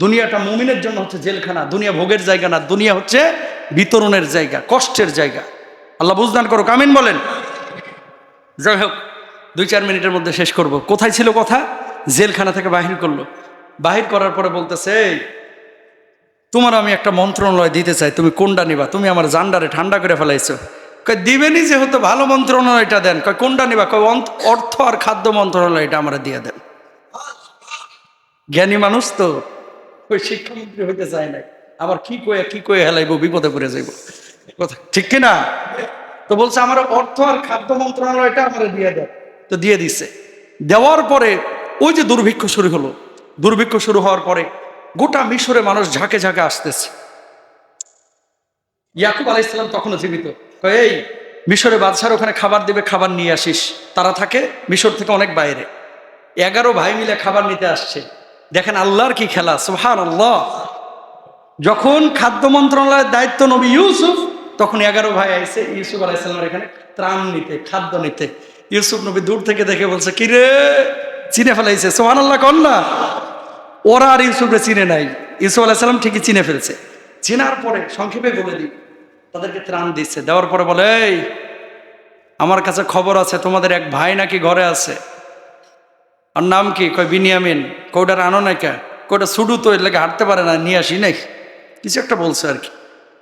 দুনিয়াটা মুমিনের জন্য হচ্ছে জেলখানা, দুনিয়া ভোগের জায়গা না, দুনিয়া হচ্ছে বিতরণের জায়গা, কষ্টের জায়গা। আল্লাহ বুঝদান করুক, আমিন বলেন। যাই হোক, 2-4 মিনিটের মধ্যে শেষ করব। কোথায় ছিল কথা? জেলখানা থেকে বাহির করলো। বাহির করার পরে বলতেছে, এই তোমার আমি একটা মন্ত্রণালয় দিতে চাই, তুমি কোনটা নিবা? তুমি আমার জান্ডারে ঠান্ডা করে ফেলাইছো। কয় দিবেনি যেহেতু ভালো মন্ত্রণালয়টা দেন। কয় কোনটা নিবা? কয় অর্থ আর খাদ্য মন্ত্রণালয়টা আমরা দিয়ে দেন। জ্ঞানী মানুষ তো, ওই শিক্ষামন্ত্রী হইতে চায় নাই। আবার কি কয়ে হেলাইবো, বিপদে পড়ে যাইব। কথা ঠিক কিনা? তো বলছে আমার অর্থ আর খাদ্য মন্ত্রণালয়টা আমরা দিয়ে দেন। তো দিয়ে দিছে। দেওয়ার পরে ওই যে দুর্ভিক্ষ শুরু হলো। দুর্ভিক্ষ শুরু হওয়ার পরে গোটা মিশরে মানুষ ঝাঁকে ঝাঁকে আসতেছে। ইয়াকুব আলাইহিস সালাম তখনও জীবিত। কয় এই মিশরে বাদশার ওখানে খাবার দিবে, খাবার নিয়ে আসিস। তারা থাকে মিশর থেকে অনেক বাইরে। 11 ভাই মিলে খাবার নিতে আসছে। দেখেন আল্লাহর কি খেলা, সুবহানাল্লাহ। যখন খাদ্য মন্ত্রণালয়ের দায়িত্ব নবী ইউসুফ, তখন 11 ভাই আইছে ইউসুফ আলাইহিস সালামের এখানে ত্রাণ নিতে, খাদ্য নিতে। ইউসুফ নবী দূর থেকে দেখে বলছে, কিরে চিনে ফেলাইছে। সুবহানাল্লাহ কন না। ওরা আর ইউসুফরে চিনে নাই, ইউসুফ আলাইহিস সালাম ঠিকই চিনে ফেলছে। চেনার পরে সংক্ষেপে বলে দিই, তাদেরকে ত্রাণ দিচ্ছে। দেওয়ার পরে বলে, এই আমার কাছে খবর আছে তোমাদের এক ভাই নাকি ঘরে আছে। আর নাম কি? কয় বিনিয়ামিন। কয়টার আনো না কে? কয়টা ছুডু তো এর লাগে হাঁটতে পারে না, নিয়ে আসি নাই, কিছু একটা বলছে আর কি।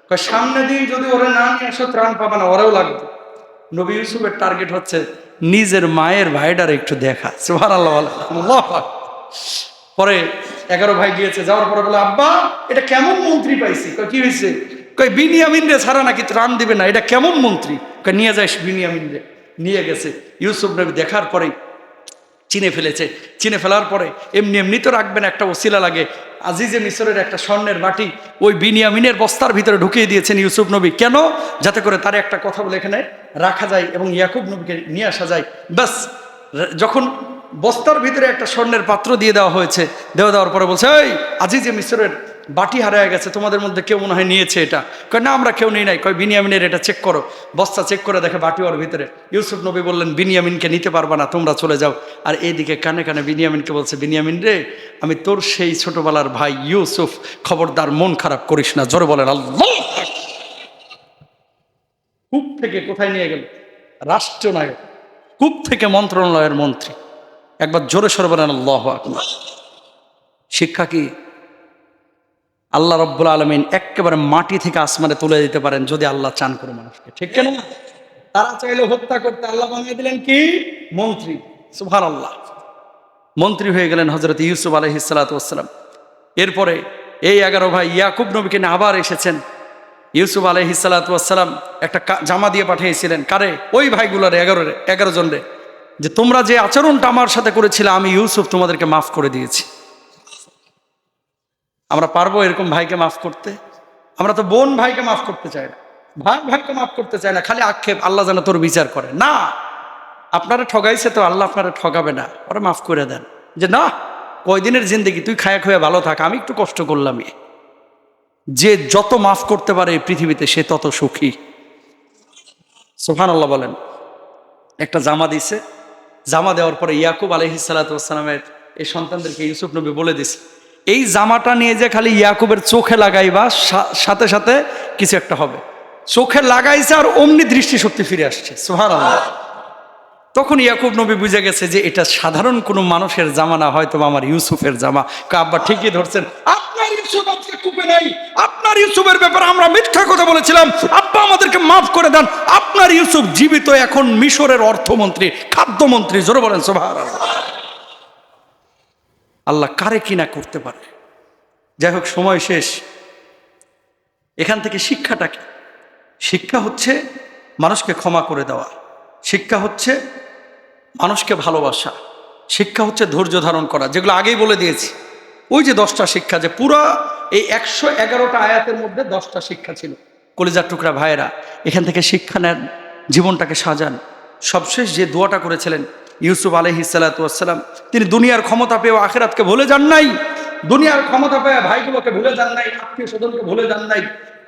কয় সামনে দিন যদি ওরা না নিয়ে আসো ত্রাণ পাবে না, ওরাও লাগবে। নবী ইউসুফের টার্গেট হচ্ছে নিজের মায়ের ভাইটার একটু দেখা। সুবহানাল্লাহ। পরে 11 ভাই গিয়েছে। যাওয়ার পরে বলে, আব্বা এটা কেমন মন্ত্রী পাইছি। কয় কি হয়েছে? কয় বিনিয়ামিন রে ছাড়া নাকি ত্রাণ দিবে না, এটা কেমন মন্ত্রী? কয় নিয়ে যাস বিনিয়ামিন রে। নিয়ে গেছে। ইউসুফ নবী দেখার পরেই চিনে ফেলেছে। চিনে ফেলার পরে এমনি এমনি তো রাখবেন, একটা ওসিলা লাগে। আজিজে মিশরের একটা স্বর্ণের বাটি ওই বিনিয়ামিনের বস্তার ভিতরে ঢুকিয়ে দিয়েছেন ইউসুফ নবী। কেন? যাতে করে তার একটা কথা বলে এখানে রাখা যায় এবং ইয়াকুব নবীকে নিয়ে আসা যায়। ব্যাস, যখন বস্তার ভিতরে একটা স্বর্ণের পাত্র দিয়ে দেওয়া হয়েছে, দেওয়ার পরে বলছে, এই আজিজে মিশরের বাটি হারিয়ে গেছে, তোমাদের মধ্যে কেউ মনে হয় নিয়েছে এটা। কয় না, আমরা কেউ নিই নাই। কয় বিনিয়ামিনের এটা চেক করো। বস্তা চেক করে দেখে বাটি ওর ভিতরে। ইউসুফ নবী বললেন, বিনিয়ামিনকে নিতে পারবা না, তোমরা চলে যাও। আর এইদিকে কানে কানে বিনিয়ামিনকে বলছে, বিনিয়ামিন রে, আমি তোর সেই ছোটবেলার ভাই ইউসুফ, খবরদার মন খারাপ করিস না। জোরে বলেন আল্লাহ। কূপ থেকে কোথায় নিয়ে গেল? রাষ্ট্রনায়ক। কূপ থেকে মন্ত্রণালয়ের মন্ত্রী। একবার জোরে সরে বলেন আল্লাহু আকবার। শিক্ষা কি? আল্লাহ রব্বুল আলামিন একেবারে মাটি থেকে আসমানে তুলে দিতে পারেন যদি আল্লাহ চান করে মানুষকে, ঠিক কেনা? তারা চাইলে হত্যা করতে, আল্লাহ বানিয়ে দিলেন কি? মন্ত্রী। সুবহানাল্লাহ। মন্ত্রী হয়ে গেলেন হযরত ইউসুফ আলাইহিস সালাতু ওয়াস সালাম। এরপরে এই 11 ভাই ইয়াকুব নবীকে নিয়ে আবার এসেছেন। ইউসুফ আলাইহিস সালাতু ওয়াস সালাম একটা জামা দিয়ে পাঠিয়েছিলেন। কারে? ওই ভাইগুলোর 11 জনরে, যে তোমরা যে আচরণটা আমার সাথে করেছিলে আমি ইউসুফ তোমাদেরকে মাফ করে দিয়েছি। আমরা পারবো এরকম ভাইকে মাফ করতে? আমরা তো বোন ভাইকে মাফ করতে চাই না, ভাইকে মাফ করতে চাই না, খালি আক্ষেপ, আল্লাহ যেন তোর বিচার করে। না, আপনারা ঠগাইছে তো আল্লাহ আপনারা ঠগাবে না, ওরা মাফ করে দেন। যে না, কয়দিনের জিন্দেগি, তুই খায়া খুয়া ভালো থাক, আমি একটু কষ্ট করলাম। যে যত মাফ করতে পারে এই পৃথিবীতে সে তত সুখী। সুবহানাল্লাহ বলেন। একটা জামা দিছে। জামা দেওয়ার পরে ইয়াকুব আলাইহিস সালাতু ওয়াস সালামের এই সন্তানদেরকে ইউসুফ নবী বলে দিছে, এই জামাটা নিয়ে যে খালি ইয়াকুবের চোখে লাগাইবা, সাথে সাথে কিছু একটা হবে। চোখে লাগাইছে আর অমনি দৃষ্টিশক্তি ফিরে আসছে। সুবহানাল্লাহ। তখন ইয়াকুব নবী বুঝে গেছে যে এটা সাধারণ কোনো মানুষের জামা না, হয়তো আমার ইউসুফের জামা। আব্বা ঠিকই ধরছেন, আপনার আপনার ইউসুফ আজকে কূপে নাই, আপনার ইউসুফের ব্যাপারে আমরা মিথ্যা কথা বলেছিলাম, আব্বা আমাদেরকে মাফ করে দেন। আপনার ইউসুফ জীবিত, এখন মিশরের অর্থমন্ত্রী, খাদ্যমন্ত্রী। জোরে বলেন সুবহানাল্লাহ। আল্লাহ কারে কিনা করতে পারে। যাই হোক, সময় শেষ। এখান থেকে শিক্ষাটা কি? শিক্ষা হচ্ছে মানুষকে ক্ষমা করে দেওয়া, শিক্ষা হচ্ছে মানুষকে ভালোবাসা, শিক্ষা হচ্ছে ধৈর্য ধারণ করা, যেগুলো আগেই বলে দিয়েছি। ওই যে 10টা শিক্ষা, যে পুরা এই 111টা আয়াতের মধ্যে 10টা শিক্ষা ছিল। কলিজার টুকরা ভাইয়েরা, এখান থেকে শিক্ষা নেন, জীবনটাকে সাজান। সবশেষ যে দোয়াটা করেছিলেন ইউসুফ আলাইহিস সালাতু ওয়াস সালাম, তিনি দুনিয়ার ক্ষমতা পেয়ে আখিরাতকে ভুলে যান নাই, দুনিয়ার ক্ষমতা পেয়ে ভাইগুলোকে ভুলে যান নাই, আত্মীয় স্বজনকে ভুলে যান নাই।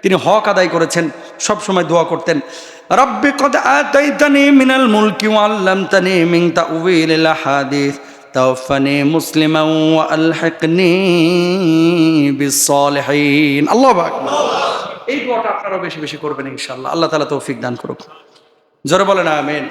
তিনি হক আদায় করেছেন, সব সময় দোয়া করতেন, রব্বি কদ আতাইতানি মিনাল মুলকি ওয়া আল্লামতানি মিন তাউযিলিল হাদিস তাওফানি মুসলিমান ওয়া আলহিকনি বিস-সালিহিন। আল্লাহু আকবার। এই দোয়াটা আপনারা বেশি বেশি করবেন ইনশাআল্লাহ। আল্লাহ তাআলা তৌফিক দান করুক। জোরে বলেন আমিন।